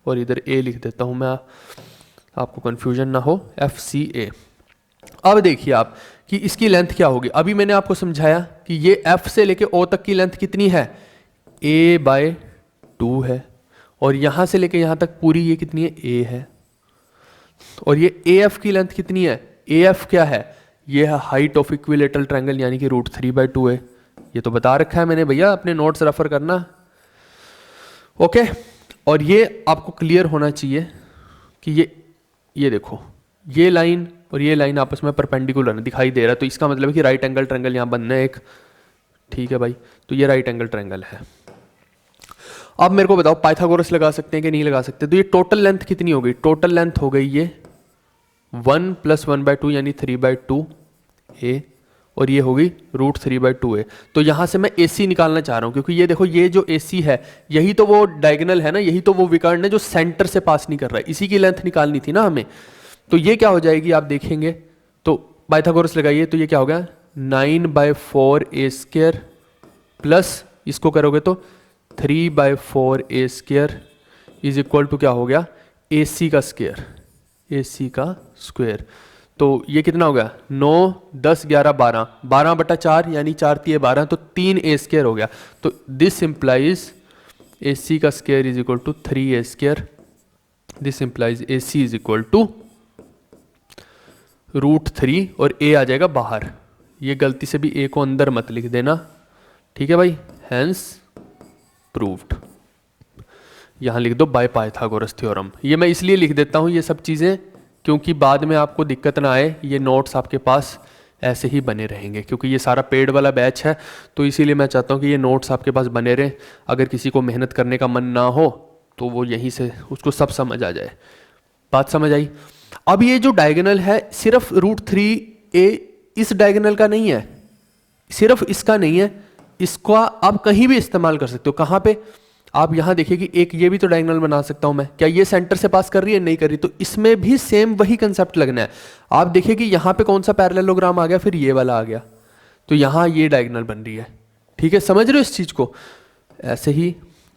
और इधर a लिख देता हूं मैं, आपको कंफ्यूजन ना हो, FCA। अब देखिए आप कि इसकी लेंथ क्या होगी। अभी मैंने आपको समझाया कि ये F से लेके O तक की लेंथ कितनी है, a/2 है, और यहां से लेके यहां तक पूरी ये कितनी है, a है। और ये AF की लेंथ कितनी है, AF क्या है, ये है हाइट ऑफ इक्विलेटरल ट्रायंगल, यानी कि √3/2 है। ये तो बता रखा है मैंने भैया, अपने नोट्स रेफर करना, ओके। और ये आपको क्लियर होना चाहिए कि ये देखो, ये लाइन और ये लाइन आपस में परपेंडिकुलर दिखाई दे रहा है, तो इसका मतलब है कि राइट एंगल ट्रायंगल यहां बनना है एक। ठीक है भाई, तो ये राइट एंगल ट्रायंगल है। अब मेरे को बताओ पाइथागोरस लगा सकते हैं कि नहीं लगा सकते। तो ये टोटल लेंथ कितनी हो गई, टोटल लेंथ हो गई ये 1 + 1/2 यानी 3/2a, और ये होगी √3/2a। तो यहां से मैं AC निकालना चाह रहा हूं, क्योंकि ये देखो, ये जो AC है यही तो वो डायगोनल है ना, यही तो वो विकर्ण है जो सेंटर से पास नहीं कर रहा है, इसी की लेंथ निकालनी थी ना हमें। तो ये क्या हो जाएगी आप देखेंगे, तो पाइथागोरस लगाइए, तो ये क्या हो गया, 9/4a² प्लस इसको करोगे तो 3/4a² इज इक्वल टू क्या हो गया, AC का स्क्वायर। तो ये कितना हो गया, 9, 10, 11, 12, 12/4 यानी 4×3 12, तो 3a² हो गया। तो दिस इंप्लाइज AC का square is equal to 3a²। This implies AC is equal to √3, और a आ जाएगा बाहर। ये गलती से भी a को अंदर मत लिख देना, ठीक है भाई। हैंस प्रूव्ड, यहां लिख दो बाय पाइथागोरस थ्योरम। ये मैं इसलिए लिख देता हूं ये सब चीजें, क्योंकि बाद में आपको दिक्कत ना आए, ये नोट्स आपके पास ऐसे ही बने रहेंगे, क्योंकि ये सारा पेड वाला बैच है, तो इसीलिए मैं चाहता हूं कि ये नोट्स आपके पास बने रहें। अगर किसी को मेहनत करने का मन ना हो तो वो यहीं से उसको सब समझ आ जाए। बात समझ आई? अब ये जो डायगोनल है सिर्फ √3a इस डायगोनल का नहीं है, सिर्फ इसका नहीं है, इसको आप कहीं भी इस्तेमाल कर सकते हो। कहां पे? आप यहां देखिए कि एक ये भी तो डायगोनल बना सकता हूं मैं, क्या ये सेंटर से पास कर रही है, नहीं कर रही, तो इसमें भी सेम वही कंसेप्ट लगना है। आप देखिए कि यहां पे कौन सा पैरेललोग्राम आ गया, फिर ये वाला आ गया, तो यहां ये डायगोनल बन रही है। ठीक है, समझ रहे हो इस चीज को? ऐसे ही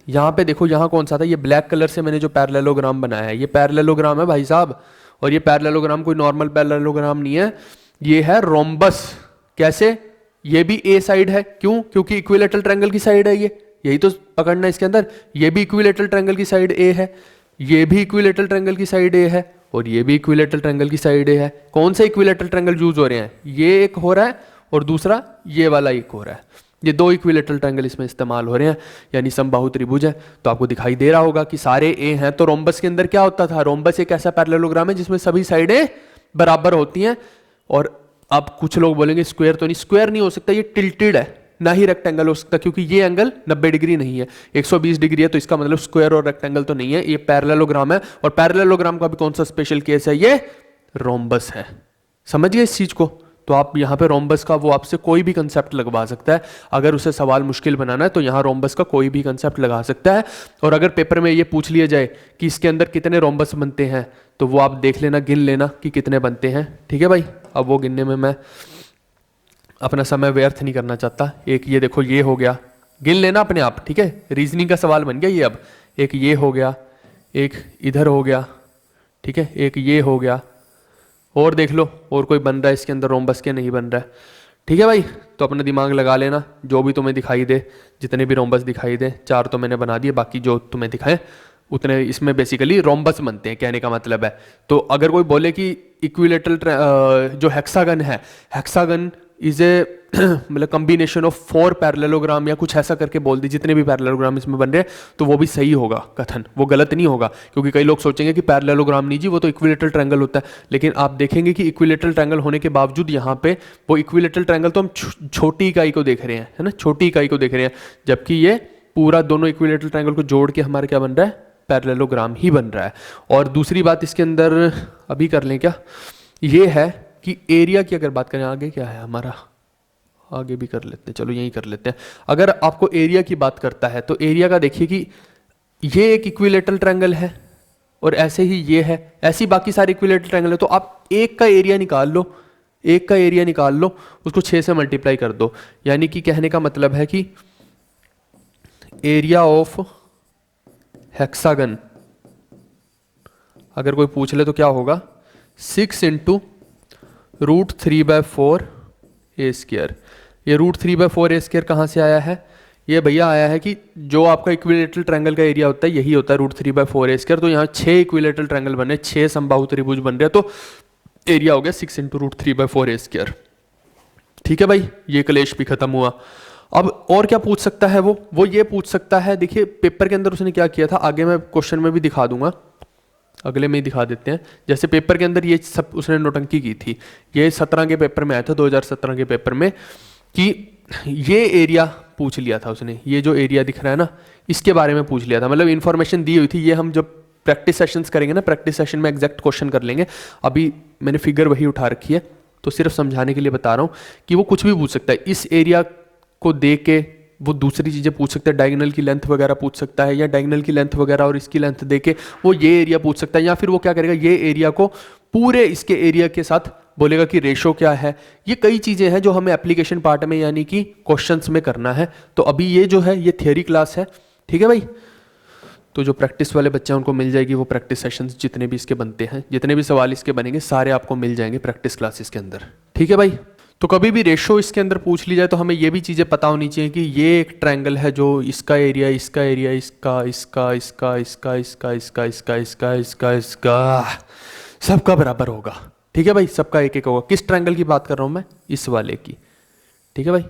यहां पे देखो, यहां कौन सा था, ये ब्लैक कलर से मैंने जो पैरेललोग्राम बनाया है, ये पैरेललोग्राम है भाई साहब। और ये पैरेललोग्राम कोई नॉर्मल पैरेललोग्राम नहीं है, ये है रोम्बस। कैसे? ये भी ए साइड है, क्यों? क्योंकि इक्विलेटरल ट्रायंगल की साइड है ये, यही तो पकड़ना है इसके अंदर। ये भी इक्विलेटरल ट्रायंगल की साइड ए है, ये भी इक्विलेटरल ट्रायंगल की साइड ए है, और ये भी इक्विलेटरल ट्रायंगल की साइड ए है। कौन से इक्विलेटरल ट्रायंगल यूज हो रहे हैं? ये एक हो रहा है और दूसरा ये वाला एक हो रहा है। ये दो इक्विलेटरल ट्रायंगल इसमें इस्तेमाल हो रहे हैं, यानी समबाहु त्रिभुज है। तो आपको दिखाई दे रहा होगा कि सारे ए हैं। तो रोम्बस के अंदर क्या होता था? रोम्बस एक ऐसा पैरेललोग्राम है जिसमें सभी साइडें बराबर होती हैं। और अब कुछ लोग बोलेंगे स्क्वायर तो नहीं, स्क्वायर नहीं हो सकता, ये टिल्टेड है, ना ही रेक्टेंगल हो सकता, क्योंकि ये एंगल 90 डिग्री नहीं है, 120 डिग्री है। तो इसका मतलब स्क्वायर और रेक्टेंगल तो नहीं है, ये पैरेललोग्राम है। और पैरेललोग्राम का भी कौन सा स्पेशल केस है? ये रोम्बस है। समझ गए इस चीज को? तो आप यहाँ पे रोम्बस का वो आपसे कोई भी कंसेप्ट लगवा सकता है। अगर उसे सवाल मुश्किल बनाना है तो यहाँ रोम्बस का कोई भी कंसेप्ट लगा सकता है। और अगर पेपर में ये पूछ लिया जाए कि इसके अंदर कितने रोम्बस बनते हैं, तो वो आप देख लेना, गिन लेना कि कितने बनते हैं। ठीक है भाई? अब वो गिनने में मैं अपना समय व्यर्थ नहीं करना चाहता। एक ये देखो, ये हो गया, गिन लेना अपने आप। ठीक है, रीजनिंग का सवाल बन गया ये। अब एक ये हो गया, एक इधर हो गया, ठीक है, एक ये हो गया, और देख लो और कोई बन रहा है इसके अंदर रोम्बस के, नहीं बन रहा है। ठीक है भाई, तो अपना दिमाग लगा लेना, जो भी तुम्हें दिखाई दे, जितने भी रोम्बस दिखाई दे, 4 तो मैंने बना दिए, बाकी जो तुम्हें दिखाए उतने इसमें बेसिकली रोम्बस बनते हैं, कहने का मतलब है। तो अगर कोई बोले कि इक्विलेटरल जो हेक्सागन है, हेक्सागन इज ए मतलब कम्बिनेशन ऑफ 4 पैरेललोग्राम या कुछ ऐसा करके बोल दी, जितने भी पैरेललोग्राम इसमें बन रहे हैं, तो वो भी सही होगा कथन, वो गलत नहीं होगा। क्योंकि कई लोग सोचेंगे कि पैरेललोग्राम नहीं जी, वो तो इक्विलेटरल ट्रायंगल होता है। लेकिन आप देखेंगे कि इक्विलेटरल ट्रायंगल होने के बावजूद यहाँ पे वो इक्विलेटरल ट्रायंगल तो हम छोटी इकाई को देख रहे हैं, है ना, छोटी इकाई को देख रहे हैं, जबकि ये पूरा दोनों इक्विलेटरल ट्रायंगल को जोड़ के हमारे क्या बन रहा है, पैरेललोग्राम ही बन रहा है। और दूसरी बात इसके अंदर अभी कर लें क्या, ये है कि एरिया की अगर बात करें, आगे क्या है हमारा, आगे भी कर लेते हैं, चलो यही कर लेते हैं। अगर आपको एरिया की बात करता है तो एरिया का देखिए कि ये एक इक्विलेटरल ट्रायंगल है और ऐसे ही ये है, ऐसी बाकी सारे इक्विलेटरल ट्रायंगल है। तो आप एक का एरिया निकाल लो, एक का एरिया निकाल लो, उसको 6 से मल्टीप्लाई कर दो, यानी कि कहने का मतलब है कि एरिया ऑफ हेक्सागन अगर कोई पूछ ले तो क्या होगा, 6 इंटू √3/4 ए स्क्वायर। ये √3/4 ए स्क्वायर कहाँ से आया है, ये भैया आया है कि जो आपका इक्विलेटरल ट्रायंगल का एरिया होता है यही होता है √3/4 ए स्क्वायर। तो यहाँ 6 इक्विलेटरल ट्रायंगल बने, 6 समबाहु त्रिभुज बन रहे हैं, तो एरिया हो गया 6 इंटू √3/4 ए स्क्वायर। ठीक है भाई, ये क्लेश भी खत्म हुआ। अब और क्या पूछ सकता है वो ये पूछ सकता है, देखिए पेपर के अंदर उसने क्या किया था, आगे मैं क्वेश्चन में भी दिखा दूंगा, अगले में ही दिखा देते हैं। जैसे पेपर के अंदर ये सब उसने नोटंकी की थी, ये 17 के पेपर में आया था, 2017 के पेपर में, कि ये एरिया पूछ लिया था उसने, ये जो एरिया दिख रहा है ना, इसके बारे में पूछ लिया था, मतलब इन्फॉर्मेशन दी हुई थी। ये हम जब प्रैक्टिस सेशंस करेंगे ना, प्रैक्टिस सेशन में एग्जैक्ट क्वेश्चन कर लेंगे। अभी मैंने फिगर वही उठा रखी है, तो सिर्फ समझाने के लिए बता रहा हूँ कि वो कुछ भी पूछ सकता है। इस एरिया को दे के वो दूसरी चीज़ें पूछ सकता है, डायगोनल की लेंथ वगैरह पूछ सकता है, या डायगोनल की लेंथ वगैरह और इसकी लेंथ दे के वो ये एरिया पूछ सकता है, या फिर वो क्या करेगा, ये एरिया को पूरे इसके एरिया के साथ बोलेगा कि रेशो क्या है। ये कई चीज़ें हैं जो हमें एप्लीकेशन पार्ट में यानी कि क्वेश्चंस में करना है। तो अभी ये जो है ये थियोरी क्लास है, ठीक है भाई। तो जो प्रैक्टिस वाले बच्चे हैं उनको मिल जाएगी वो प्रैक्टिस सेशंस, जितने भी इसके बनते हैं, जितने भी सवाल इसके बनेंगे सारे आपको मिल जाएंगे प्रैक्टिस क्लासेस के अंदर, ठीक है भाई। तो कभी भी रेशो इसके अंदर पूछ ली जाए तो हमें ये भी चीज़ें पता होनी चाहिए कि ये एक ट्रायंगल है जो इसका एरिया इसका एरिया इसका इसका इसका इसका इसका इसका इसका इसका इसका इसका सबका बराबर होगा, ठीक है भाई, सबका एक एक होगा। किस ट्रायंगल की बात कर रहा हूँ मैं, इस वाले की, ठीक है भाई,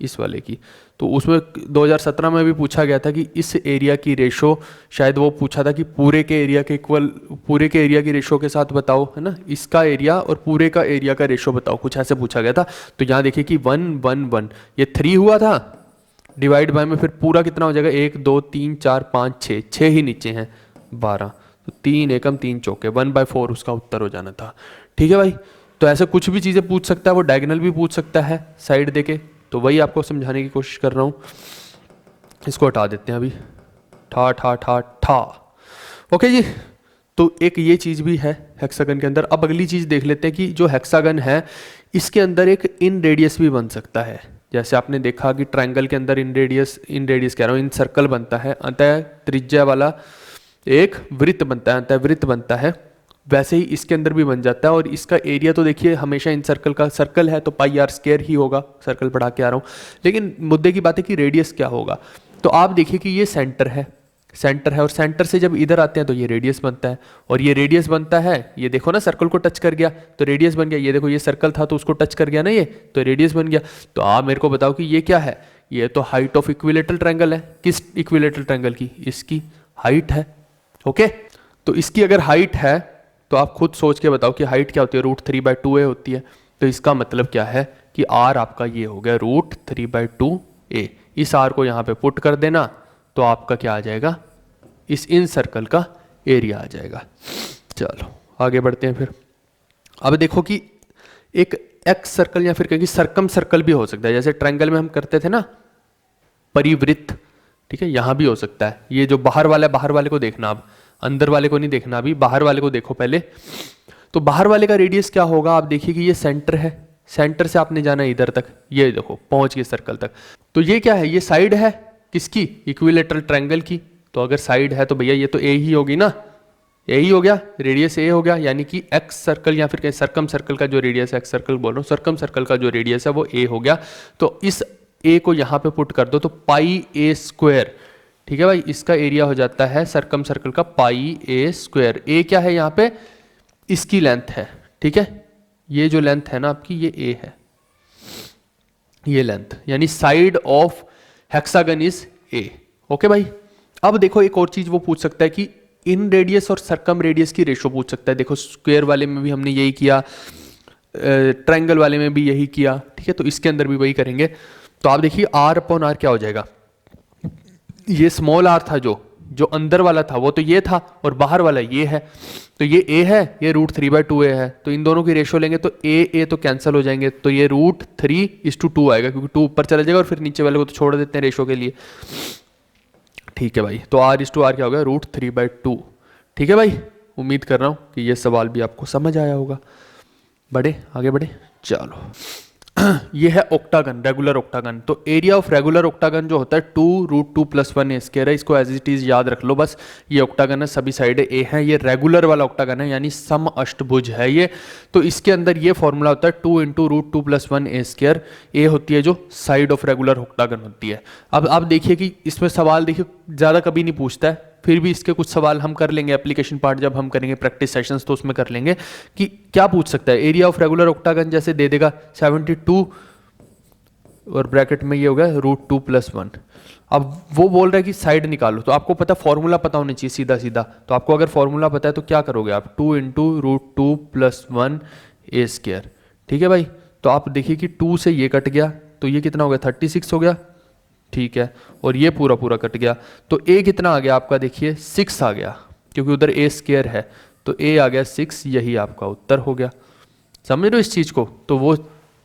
इस वाले की। तो उसमें 2017 में भी पूछा गया था कि इस एरिया की रेशो, शायद वो पूछा था कि पूरे के एरिया के इक्वल, पूरे के एरिया की रेशो के साथ बताओ, है ना, इसका एरिया और पूरे का एरिया का रेशो बताओ, कुछ ऐसे पूछा गया था। तो यहाँ देखिए कि 1 1 1 ये 3 हुआ था, डिवाइड बाय में फिर पूरा कितना हो जाएगा, 1 2 3 4 5 6, 6 ही नीचे हैं, 12, तो 3 एकम 3 चौके, 1/4 उसका उत्तर हो जाना था, ठीक है भाई। तो ऐसे कुछ भी चीज़ें पूछ सकता है वो, डायगोनल भी पूछ सकता है साइड देके, तो वही आपको समझाने की कोशिश कर रहा हूँ। इसको हटा देते हैं अभी, ठा ठा ठा ठा, ओके जी। तो एक ये चीज़ भी है हेक्सागन के अंदर। अब अगली चीज़ देख लेते हैं कि जो हेक्सागन है इसके अंदर एक इन रेडियस भी बन सकता है। जैसे आपने देखा कि ट्रायंगल के अंदर इन रेडियस कह रहा हूँ, इन सर्कल बनता है, अंतः त्रिज्या वाला एक वृत्त बनता है, अंतः वृत्त बनता है, वैसे ही इसके अंदर भी बन जाता है। और इसका एरिया तो देखिए हमेशा इन सर्कल का, सर्कल है तो πr² ही होगा, सर्कल बढ़ा के आ रहा हूँ, लेकिन मुद्दे की बात है कि रेडियस क्या होगा। तो आप देखिए कि ये सेंटर है, सेंटर है, और सेंटर से जब इधर आते हैं तो ये रेडियस बनता है, और ये रेडियस बनता है, ये देखो ना सर्कल को टच कर गया तो रेडियस बन गया, ये देखो ये सर्कल था तो उसको टच कर गया ना ये, तो रेडियस बन गया। तो आप मेरे को बताओ कि ये क्या है, ये तो हाइट ऑफ इक्विलेटरल ट्रायंगल है। किस इक्विलेटरल ट्रायंगल की, इसकी हाइट है, ओके। तो इसकी अगर हाइट है तो आप खुद सोच के बताओ कि हाइट क्या होती है, √3/2a होती है। तो इसका मतलब क्या है कि r आपका ये हो गया √3/2a। इस r को यहाँ पे पुट कर देना तो आपका क्या आ जाएगा, इस इन सर्कल का एरिया आ जाएगा। चलो आगे बढ़ते हैं फिर। अब देखो कि एक एक्स सर्कल या फिर कहेंगे सर्कम सर्कल भी हो सकता है, जैसे ट्रायंगल में हम करते थे ना परिवृत्त, ठीक है, यहाँ भी हो सकता है। ये जो बाहर वाला है, बाहर वाले को देखना, अब अंदर वाले को नहीं देखना, अभी बाहर वाले को देखो पहले। तो बाहर वाले का रेडियस क्या होगा, आप देखिए कि ये सेंटर है, सेंटर से आपने जाना है इधर तक, ये देखो पहुंच गए सर्कल तक। तो ये क्या है, ये साइड है किसकी, इक्विलेटरल ट्रायंगल की, तो अगर साइड है तो भैया ये तो ए ही होगी ना, ए ही हो गया, रेडियस ए हो गया, यानी कि एक्स सर्कल या फिर कहीं सर्कम सर्कल का जो रेडियस है, एक्स सर्कल बोल रहा हूँ, सर्कम सर्कल का जो रेडियस है वो ए हो गया। तो इस ए को यहाँ पे पुट कर दो तो पाई ए स्क्वायर, ठीक है भाई, इसका एरिया हो जाता है सर्कम सर्कल का पाई ए स्क्वायर। ए क्या है यहाँ पे, इसकी लेंथ है, ठीक है, ये जो लेंथ है ना आपकी ये ए है, ये लेंथ, यानी side of hexagon is a. Okay भाई, अब देखो एक और चीज वो पूछ सकता है कि इन रेडियस और सरकम रेडियस की रेशो पूछ सकता है। देखो स्क्वायर वाले में भी हमने यही किया, ट्रायंगल वाले में भी यही किया, ठीक है, तो इसके अंदर भी वही करेंगे। तो आप देखिए आर अपॉन आर क्या हो जाएगा, ये स्मॉल आर था जो अंदर वाला था वो तो ये था, और बाहर वाला ये है, तो ये ए है, ये √3/2 ए है, तो इन दोनों की रेशो लेंगे तो ए तो कैंसिल हो जाएंगे, तो ये √3:2 आएगा, क्योंकि 2 ऊपर चला जाएगा और फिर नीचे वाले को तो छोड़ देते हैं रेशो के लिए। ठीक है भाई, तो R/R क्या हो गया, √3/2। ठीक है भाई, उम्मीद कर रहा हूँ कि ये सवाल भी आपको समझ आया होगा। आगे बढ़े, चलो। ये है ऑक्टागन, रेगुलर ऑक्टागन। तो एरिया ऑफ रेगुलर ऑक्टागन जो होता है 2√2+1 है, इसको एज इट इज याद रख लो बस। ये ऑक्टागन है, सभी साइडें ए हैं, ये रेगुलर वाला ऑक्टागन है, यानी सम अष्टभुज है ये। तो इसके अंदर ये फॉर्मूला होता है 2 × √2+1a²। ए होती है जो साइड ऑफ रेगुलर ऑक्टागन होती है। अब आप देखिए कि इसमें सवाल देखिए ज़्यादा कभी नहीं पूछता है, फिर भी इसके कुछ सवाल हम कर लेंगे एप्लीकेशन पार्ट जब हम करेंगे प्रैक्टिस सेशंस, तो उसमें कर लेंगे कि क्या पूछ सकता है। एरिया ऑफ रेगुलर ऑक्टागन जैसे दे देगा 72 और ब्रैकेट में ये हो गया √2+1। अब वो बोल रहा है कि साइड निकालो, तो आपको पता फॉर्मूला पता होना चाहिए सीधा सीधा। तो आपको अगर फॉर्मूला पता है तो क्या करोगे आप, 2 × √2+1a²। ठीक है भाई, तो आप देखिए कि 2 से ये कट गया तो ये कितना हो गया, 36 हो गया। ठीक है, और ये पूरा पूरा कट गया तो a कितना आ गया आपका, देखिए 6 आ गया, क्योंकि उधर a² है, तो a आ गया 6, यही आपका उत्तर हो गया। समझ रहे हो इस चीज़ को। तो वो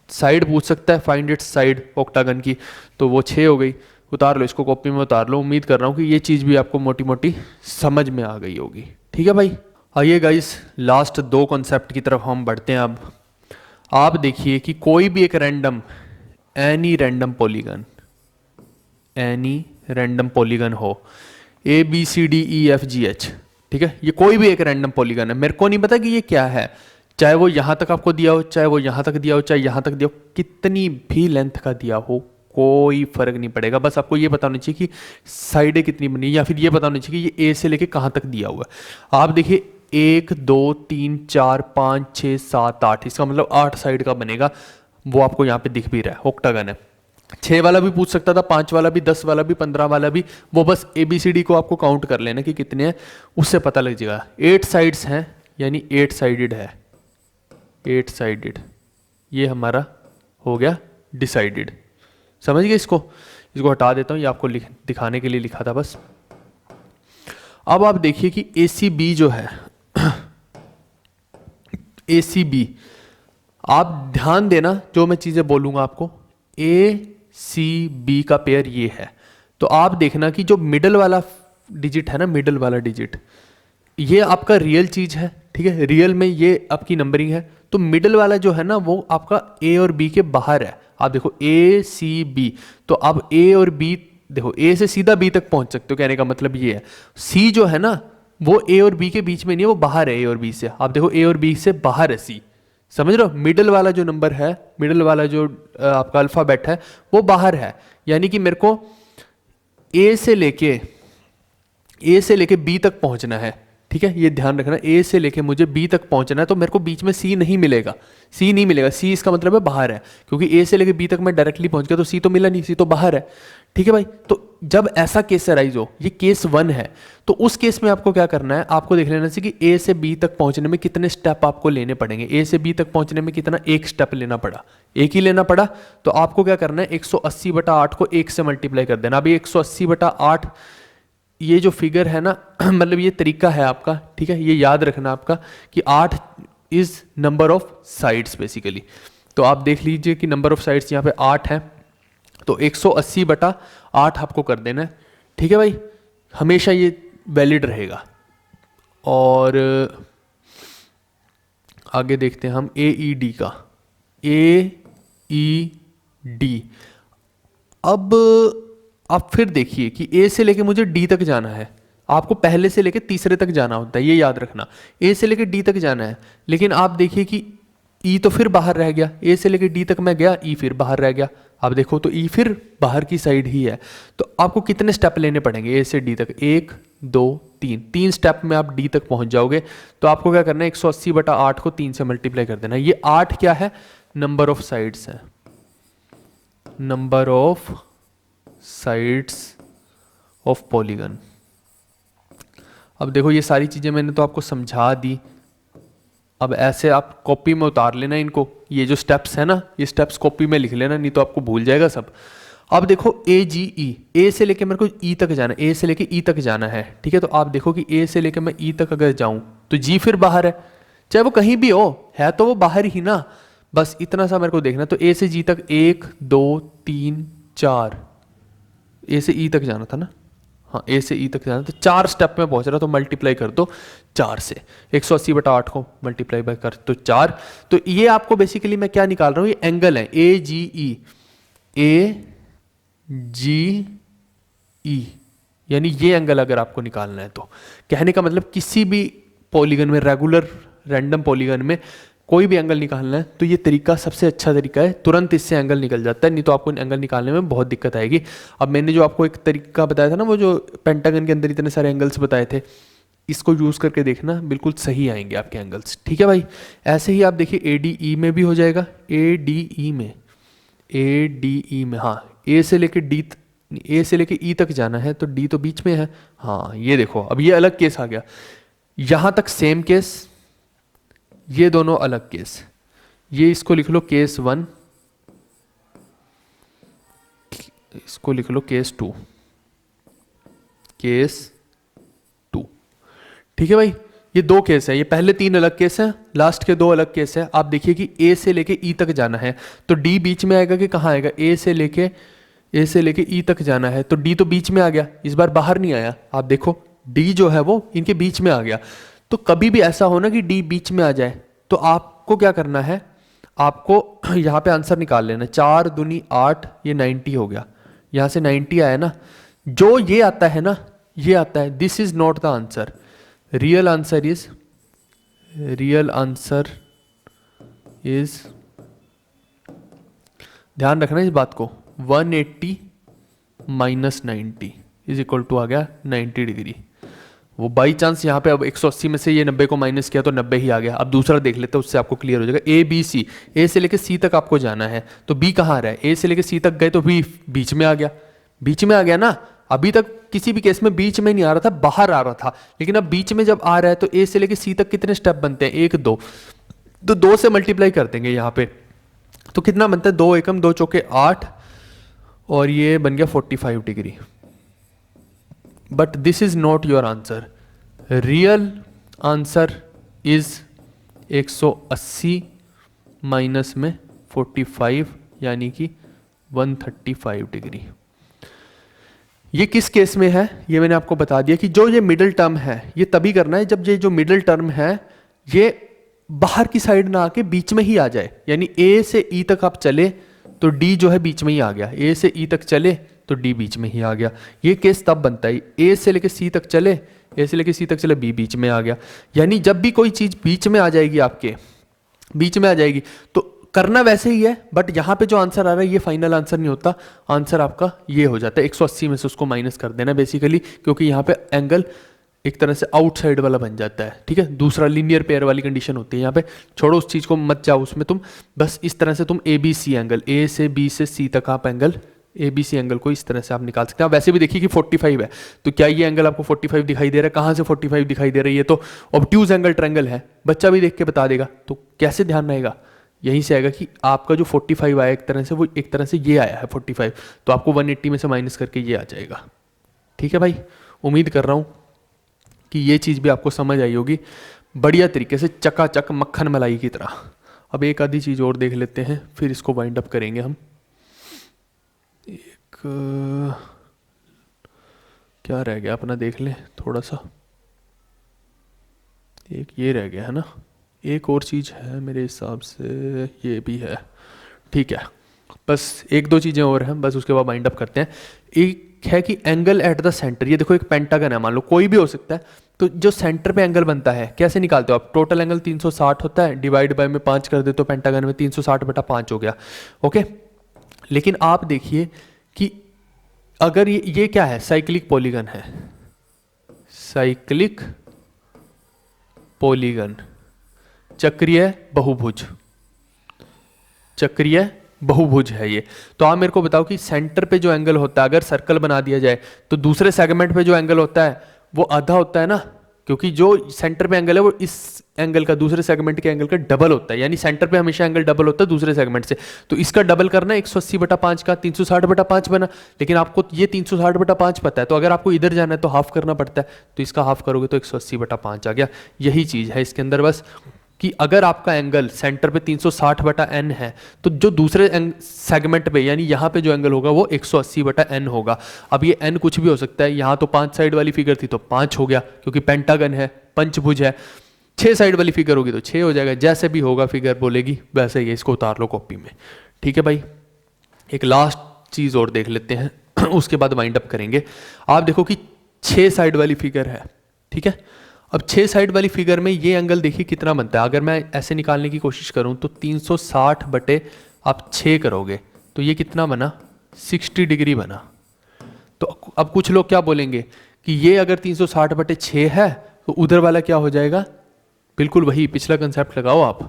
साइड पूछ सकता है, फाइंड इट्स साइड ऑक्टागन की, तो वो 6 हो गई। उतार लो इसको, कॉपी में उतार लो। उम्मीद कर रहा हूँ कि ये चीज़ भी आपको मोटी मोटी समझ में आ गई होगी। ठीक है भाई, आइए गाइस लास्ट 2 कॉन्सेप्ट की तरफ हम बढ़ते हैं। अब आप देखिए कि कोई भी एक रैंडम, एनी रैंडम पॉलीगन हो, ABCDEFGH, ठीक है, ये कोई भी एक रैंडम पॉलीगन है। मेरे को नहीं पता कि ये क्या है, चाहे वो यहाँ तक आपको दिया हो, चाहे वो यहाँ तक दिया हो, चाहे यहाँ तक दिया हो, कितनी भी लेंथ का दिया हो कोई फर्क नहीं पड़ेगा। बस आपको ये पता होना चाहिए कि साइडें कितनी बनी, या फिर ये पता होना चाहिए कि ये ए से लेके कहाँ तक दिया हुआ है। आप देखिए 1 2 3 4 5 6 7 8, इसका मतलब 8 साइड का बनेगा। वो आपको यहाँ पे दिख भी रहा है, ऑक्टागन है। 6 वाला भी पूछ सकता था, 5 वाला भी, 10 वाला भी, 15 वाला भी। वो बस ABCD को आपको काउंट कर लेना कि कितने हैं, उससे पता लग जाएगा। 8 साइड्स हैं, यानी 8 साइडेड है, 8 साइडेड, ये हमारा हो गया डिसाइडेड। समझ गए इसको हटा देता हूँ, ये आपको दिखाने के लिए लिखा था बस। अब आप देखिए कि ACB जो है ACB, आप ध्यान देना जो मैं चीज़ें बोलूँगा आपको। ACB का पेयर ये है, तो आप देखना कि जो मिडल वाला डिजिट है ना, मिडल वाला डिजिट, ये आपका रियल चीज़ है, ठीक है, रियल में ये आपकी नंबरिंग है। तो मिडल वाला जो है ना वो आपका A और B के बाहर है। आप देखो ACB, तो अब A और B देखो, A से सीधा B तक पहुंच सकते हो, कहने का मतलब ये है। C जो है ना वो A और B के बीच में नहीं है, वो बाहर है A और B से। आप देखो A और B से बाहर है C, समझ रहे हो। मिडल वाला जो नंबर है, मिडल वाला जो आपका अल्फाबेट है वो बाहर है, यानी कि मेरे को A से लेके B तक पहुंचना है। ठीक है, ये ध्यान रखना, A से लेके मुझे B तक पहुंचना है, तो मेरे को बीच में C नहीं मिलेगा, C नहीं मिलेगा। C इसका मतलब है बाहर है, क्योंकि A से लेके B तक मैं डायरेक्टली पहुंच गया तो C तो मिला नहीं, C तो बाहर है। ठीक है भाई, तो जब ऐसा केस अराइज हो, ये केस 1 है, तो उस केस में आपको क्या करना है, आपको देख लेना चाहिए कि A से B तक पहुंचने में कितने स्टेप आपको लेने पड़ेंगे। A से B तक पहुंचने में कितना, 1 स्टेप लेना पड़ा, 1 ही लेना पड़ा। तो आपको क्या करना है, 180/8 को 1 से मल्टीप्लाई कर देना। अभी 180/8 ये जो फिगर है ना मतलब ये तरीका है आपका, ठीक है, ये याद रखना आपका कि 8 is number of sides basically. तो आप देख लीजिए कि नंबर ऑफ साइड्स यहाँ पे 8 है, तो 180/8 आपको कर देना है। ठीक है भाई, हमेशा ये वैलिड रहेगा। और आगे देखते हैं हम AED का, AED। अब आप फिर देखिए कि A से लेके मुझे D तक जाना है, आपको पहले से लेके तीसरे तक जाना होता है, ये याद रखना। ए से लेके डी तक जाना है, लेकिन आप देखिए कि ई तो फिर बाहर रह गया, ए से लेके डी तक मैं गया, ई फिर बाहर रह गया। आप देखो तो ई फिर बाहर की साइड ही है। तो आपको कितने स्टेप लेने पड़ेंगे ए से डी तक? 1 2 3, 3 स्टेप में आप डी तक पहुंच जाओगे। तो आपको क्या करना है, 180/8 को 3 से मल्टीप्लाई कर देना। ये 8 क्या है? नंबर ऑफ साइड्स है, number of sides of polygon. अब देखो ये सारी चीज़ें मैंने तो आपको समझा दी। अब ऐसे आप कॉपी में उतार लेना इनको, ये जो स्टेप्स है ना, ये स्टेप्स कॉपी में लिख लेना, नहीं तो आपको भूल जाएगा सब। अब देखो ए जी ई, ए से लेके मेरे को ई तक जाना है, ए से लेके ई तक जाना है, ठीक है। तो आप देखो कि ए से लेके मैं ई तक अगर जाऊं तो जी फिर बाहर है, चाहे वो कहीं भी हो, है तो वो बाहर ही ना। बस इतना सा मेरे को देखना। तो ए से जी तक 1 2 3 4, ए से ई तक जाना था ना, हाँ ए से ई तक जाना, तो 4 स्टेप में पहुंच रहा। तो मल्टीप्लाई कर दो 4 से, 180/8 को मल्टीप्लाई बाय कर तो 4। तो ये आपको बेसिकली मैं क्या निकाल रहा हूँ, ये एंगल है ए जी ई, ए जी ई, यानी ये एंगल अगर आपको निकालना है तो कहने का मतलब किसी भी पॉलीगन में, रेगुलर रैंडम पॉलीगन में कोई भी एंगल निकालना है तो ये तरीका सबसे अच्छा तरीका है, तुरंत इससे एंगल निकल जाता है, नहीं तो आपको एंगल निकालने में बहुत दिक्कत आएगी। अब मैंने जो आपको एक तरीका बताया था ना, वो जो पेंटागन के अंदर इतने सारे एंगल्स बताए थे, इसको यूज़ करके देखना, बिल्कुल सही आएंगे आपके एंगल्स, ठीक है भाई। ऐसे ही आप देखिए ए डी ई में भी हो जाएगा, ए डी ई में, ए डी ई में, हाँ ए से लेके डी, ए से लेके ई तक जाना है तो डी तो बीच में है। हाँ ये देखो, अब ये अलग केस आ गया, यहाँ तक सेम केस, ये दोनों अलग केस। ये इसको लिख लो केस 1, इसको लिख लो केस 2, केस 2, ठीक है भाई। ये 2 केस है, ये पहले 3 अलग केस हैं, लास्ट के 2 अलग केस हैं। आप देखिए कि ए से लेके ई तक जाना है तो डी बीच में आएगा कि कहाँ आएगा? ए से लेके ई तक जाना है तो डी तो बीच में आ गया, इस बार बाहर नहीं आया। आप देखो डी जो है वो इनके बीच में आ गया। तो कभी भी ऐसा हो ना कि डी बीच में आ जाए, तो आपको क्या करना है, आपको यहाँ पे आंसर निकाल लेना। 4 दूनी 8, ये 90 हो गया, यहाँ से 90 आया ना, जो ये आता है ना, ये आता है, this is not the answer. Real answer is, ध्यान रखना इस बात को, 180 - 90 इज इक्वल टू आ गया 90 डिग्री। वो बाई चांस यहाँ पे अब 180 में से ये 90 को माइनस किया तो 90 ही आ गया। अब दूसरा देख लेते हैं, उससे आपको क्लियर हो जाएगा। ए बी सी, ए से लेके सी तक आपको जाना है तो बी कहाँ आ रहा है? ए से लेके सी तक गए तो बी बीच में आ गया, बीच में आ गया ना। अभी तक किसी भी केस में बीच में नहीं आ रहा था, बाहर आ रहा था, लेकिन अब बीच में जब आ रहा है तो ए से लेके सी तक कितने स्टेप बनते हैं? 1 2, तो 2 से मल्टीप्लाई कर देंगे यहाँ पे, तो कितना बनता है? 2 एकम 2 चौके 8, और ये बन गया 45 degree. But this is not your answer. Real answer is 180 minus में 45, यानी कि 135 डिग्री। ये किस केस में है ये मैंने आपको बता दिया कि जो ये मिडिल टर्म है ये तभी करना है जब ये जो मिडिल टर्म है ये बाहर की साइड ना आके बीच में ही आ जाए। यानी ए से ई तक आप चले तो डी जो है बीच में ही आ गया, ए से ई तक चले तो डी बीच में ही आ गया। ये केस तब बनता है, ए से लेके सी तक चले, ए से लेके सी तक चले, बी बीच में आ गया। यानी जब भी कोई चीज बीच में आ जाएगी, आपके बीच में आ जाएगी, तो करना वैसे ही है, बट यहाँ पे जो आंसर आ रहा है ये फाइनल आंसर नहीं होता, आंसर आपका ये हो जाता है। 180 में से उसको माइनस कर देना बेसिकली, क्योंकि यहाँ पे एंगल एक तरह से आउटसाइड वाला बन जाता है, ठीक है। दूसरा लीनियर पेयर वाली कंडीशन होती है यहाँ पे, छोड़ो उस चीज को, मत जाओ उसमें तुम। बस इस तरह से तुम ए बी सी एंगल, ए से बी से सी तक आप angle, A B C angle को इस तरह से आप निकाल सकते हैं। आप वैसे भी देखिए कि 45 है, तो क्या ये एंगल आपको 45 दिखाई दे रहा है? कहाँ से 45 दिखाई दे रहा है? ये तो ऑब्ट्यूज एंगल ट्रायंगल है, बच्चा भी देख के बता देगा। तो कैसे ध्यान रहेगा? यहीं से आएगा कि आपका जो 45 आया एक तरह से, वो एक तरह से ये आया है 45, तो आपको 180 में से माइनस करके ये आ जाएगा। ठीक है भाई, उम्मीद कर रहा हूँ कि ये चीज़ भी आपको समझ आई होगी बढ़िया तरीके से, चकाचक मक्खन मलाई की तरह। अब एक आधी चीज़ और देख लेते हैं, फिर इसको वाइंड अप करेंगे हम। एक क्या रह गया अपना, देख लें थोड़ा सा। एक ये रह गया है ना, एक और चीज़ है मेरे हिसाब से, ये भी है। ठीक है, बस एक दो चीज़ें और हैं, बस उसके बाद वाइंड अप करते हैं। एक है कि एंगल एट द सेंटर, ये देखो एक पेंटागन है, मान लो कोई भी हो सकता है, तो जो सेंटर पे एंगल बनता है कैसे निकालते हो आप? टोटल एंगल 360 होता है, डिवाइड बाय में 5 कर दे तो पेंटागन में 360/5 हो गया। ओके, लेकिन आप देखिए कि अगर ये क्या है, साइक्लिक पॉलीगन है, साइक्लिक पॉलीगन, चक्रीय बहुभुज, चक्रीय बहुभुज है ये। तो आप मेरे को बताओ कि सेंटर पे जो एंगल होता है, अगर सर्कल बना दिया जाए तो दूसरे सेगमेंट पे जो एंगल होता है वो आधा होता है ना, क्योंकि जो सेंटर पे एंगल है वो इस एंगल का दूसरे सेगमेंट के एंगल का डबल होता है, यानी सेंटर पे हमेशा एंगल डबल होता है दूसरे सेगमेंट से। तो इसका डबल करना 180/5 का 360/5 बना, लेकिन आपको ये 360/5 पता है, तो अगर आपको इधर जाना है तो हाफ करना पड़ता है, तो इसका हाफ करोगे तो 180/5 आ गया। यही चीज़ है इसके अंदर बस, कि अगर आपका एंगल सेंटर पे 360/n है तो जो दूसरे सेगमेंट पे यानी यहाँ पे जो एंगल होगा वो 180/n होगा। अब ये n कुछ भी हो सकता है, यहाँ तो 5 साइड वाली फिगर थी तो 5 हो गया, क्योंकि पेंटागन है, पंचभुज है। 6 साइड वाली फिगर होगी तो 6 हो जाएगा, जैसे भी होगा फिगर बोलेगी वैसे ही, इसको उतार लो कॉपी में। ठीक है भाई, एक लास्ट चीज़ और देख लेते हैं उसके बाद वाइंड अप करेंगे। आप देखो कि 6 साइड वाली फिगर है, ठीक है। अब 6 साइड वाली फिगर में ये एंगल देखिए कितना बनता है, अगर मैं ऐसे निकालने की कोशिश करूं तो 360 बटे आप 6 करोगे तो ये कितना बना, 60 डिग्री बना। तो अब कुछ लोग क्या बोलेंगे कि ये अगर 360/6 है तो उधर वाला क्या हो जाएगा, बिल्कुल वही पिछला कंसेप्ट लगाओ, आप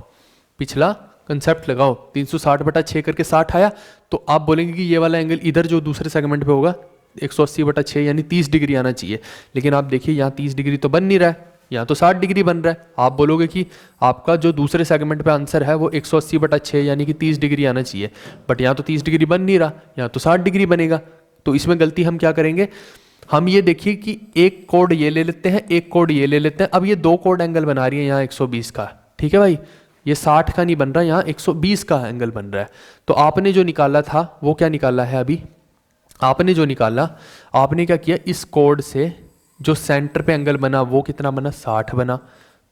पिछला कंसेप्ट लगाओ, 360/6 करके 60 आया, तो आप बोलेंगे कि ये वाला एंगल इधर जो दूसरे सेगमेंट पे होगा 180/6 यानी 30 डिग्री आना चाहिए। लेकिन आप देखिए यहाँ 30 डिग्री तो बन नहीं रहा है, यहाँ तो 60 डिग्री बन रहा है। आप बोलोगे कि आपका जो दूसरे सेगमेंट पे आंसर है वो 180/6 यानी कि 30 डिग्री आना चाहिए, बट यहाँ तो 30 डिग्री बन नहीं रहा, यहाँ तो 60 डिग्री बनेगा। तो इसमें गलती हम क्या करेंगे, हम ये देखिए कि एक कोड ये ले लेते हैं, एक कोड ये ले लेते हैं। अब ये 2 कोड एंगल बना रही है यहाँ 120 का, ठीक है भाई, ये 60 का नहीं बन रहा, यहाँ 120 का एंगल बन रहा है। तो आपने जो निकाला था वो क्या निकाला है, अभी आपने जो निकाला, आपने क्या किया, इस कोड से जो सेंटर पे एंगल बना वो कितना बना, 60 बना।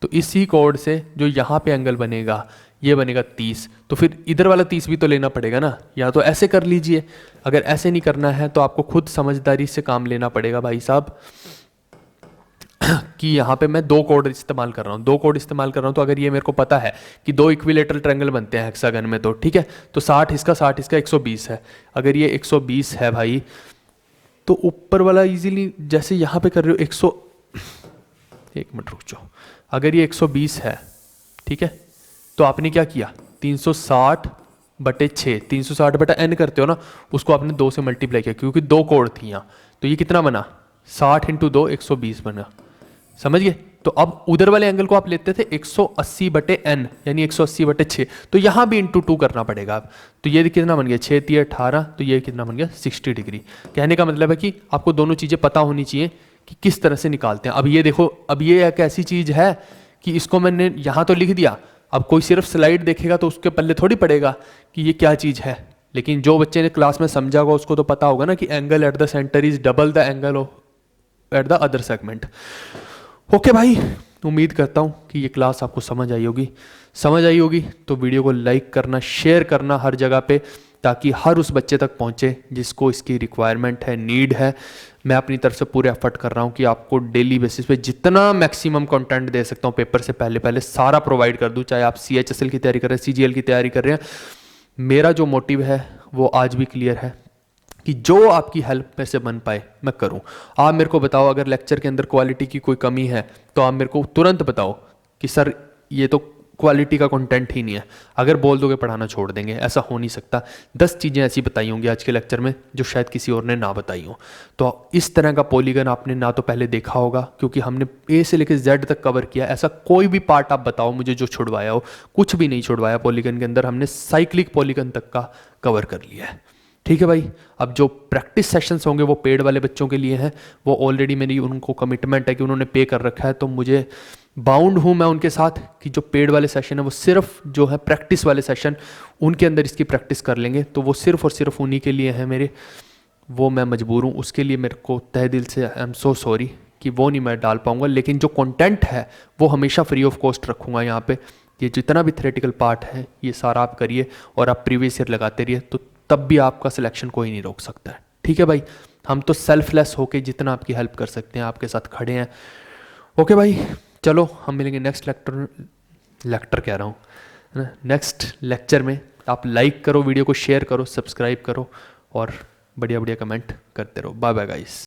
तो इसी कोड से जो यहाँ पे एंगल बनेगा ये बनेगा 30। तो फिर इधर वाला 30 भी तो लेना पड़ेगा ना, या तो ऐसे कर लीजिए, अगर ऐसे नहीं करना है तो आपको खुद समझदारी से काम लेना पड़ेगा भाई साहब कि यहाँ पे मैं 2 कोड इस्तेमाल कर रहा हूँ, 2 कोड इस्तेमाल कर रहा हूँ। तो अगर ये मेरे को पता है कि 2 इक्विलेटरल ट्रायंगल बनते हैं हेक्सागन में, तो ठीक है, तो 60 इसका 120 है। अगर ये 120 है भाई तो ऊपर वाला इजीली जैसे यहाँ पे कर रहे हो 1 मिनट रुक जाओ, अगर ये 120 है, ठीक है, तो आपने क्या किया, 360/6, 360/n करते हो ना, उसको आपने 2 से मल्टीप्लाई किया क्योंकि 2 कोड थी यहाँ। तो ये कितना बना, 60 × 2 120 बना, समझ गए। तो अब उधर वाले एंगल को आप लेते थे 180/n यानी 180/6, तो यहाँ भी × 2 करना पड़ेगा आप। तो ये कितना बन गया, 6 × 3 = 18, तो ये कितना बन गया, 60 डिग्री। कहने का मतलब है कि आपको दोनों चीज़ें पता होनी चाहिए कि किस तरह से निकालते हैं। अब ये देखो, अब ये एक ऐसी चीज़ है कि इसको मैंने यहाँ तो लिख दिया, अब कोई सिर्फ स्लाइड देखेगा तो उसके पल्ले थोड़ी पड़ेगा कि ये क्या चीज़ है। लेकिन जो बच्चे ने क्लास में समझा होगा उसको तो पता होगा ना कि angle at the centre is double the angle at the other segment. Okay भाई, उम्मीद करता हूँ कि ये क्लास आपको समझ आई होगी। समझ आई होगी तो वीडियो को लाइक करना, शेयर करना हर जगह पे, ताकि हर उस बच्चे तक पहुँचे जिसको इसकी रिक्वायरमेंट है, नीड है। मैं अपनी तरफ से पूरे एफर्ट कर रहा हूँ कि आपको डेली बेसिस पे जितना मैक्सिमम कंटेंट दे सकता हूँ पेपर से पहले सारा प्रोवाइड कर दूँ। चाहे आप CHSL की तैयारी कर रहे हैं, CGL की तैयारी कर रहे हैं, मेरा जो मोटिव है वो आज भी क्लियर है कि जो आपकी हेल्प मेरे से बन पाए मैं करूं। आप मेरे को बताओ, अगर लेक्चर के अंदर क्वालिटी की कोई कमी है तो आप मेरे को तुरंत बताओ कि सर ये तो क्वालिटी का कंटेंट ही नहीं है। अगर बोल दोगे पढ़ाना छोड़ देंगे, ऐसा हो नहीं सकता। 10 चीज़ें ऐसी बताई होंगी आज के लेक्चर में जो शायद किसी और ने ना बताई हो। तो इस तरह का पॉलीगन आपने ना तो पहले देखा होगा, क्योंकि हमने A से लेकर Z तक कवर किया। ऐसा कोई भी पार्ट आप बताओ मुझे जो छुड़वाया हो, कुछ भी नहीं छुड़वाया पॉलीगन के अंदर। हमने साइक्लिक पॉलीगन तक का कवर कर लिया है, ठीक है भाई। अब जो प्रैक्टिस सेशंस होंगे वो पेड वाले बच्चों के लिए हैं, वो ऑलरेडी मेरी उनको कमिटमेंट है कि उन्होंने पे कर रखा है, तो मुझे बाउंड हूँ मैं उनके साथ कि जो पेड वाले सेशन है वो सिर्फ जो है प्रैक्टिस वाले सेशन, उनके अंदर इसकी प्रैक्टिस कर लेंगे। तो वो सिर्फ और सिर्फ उन्हीं के लिए है मेरे, वो मैं मजबूर हूँ। उसके लिए मेरे को तहे दिल से आई एम सो सॉरी कि वो नहीं मैं डाल पाऊँगा, लेकिन जो कंटेंट है वो हमेशा फ्री ऑफ कॉस्ट रखूँगा यहाँ पे। ये जितना भी थ्योरेटिकल पार्ट है ये सारा आप करिए और आप प्रीवियस ईयर लगाते रहिए, तो तब भी आपका सिलेक्शन कोई नहीं रोक सकता है, ठीक है भाई। हम तो सेल्फलेस होके जितना आपकी हेल्प कर सकते हैं आपके साथ खड़े हैं। ओके भाई, चलो हम मिलेंगे नेक्स्ट लेक्चर कह रहा हूँ, है ना, नेक्स्ट लेक्चर में। आप लाइक करो, वीडियो को शेयर करो, सब्सक्राइब करो और बढ़िया बढ़िया कमेंट करते रहो। Bye bye guys.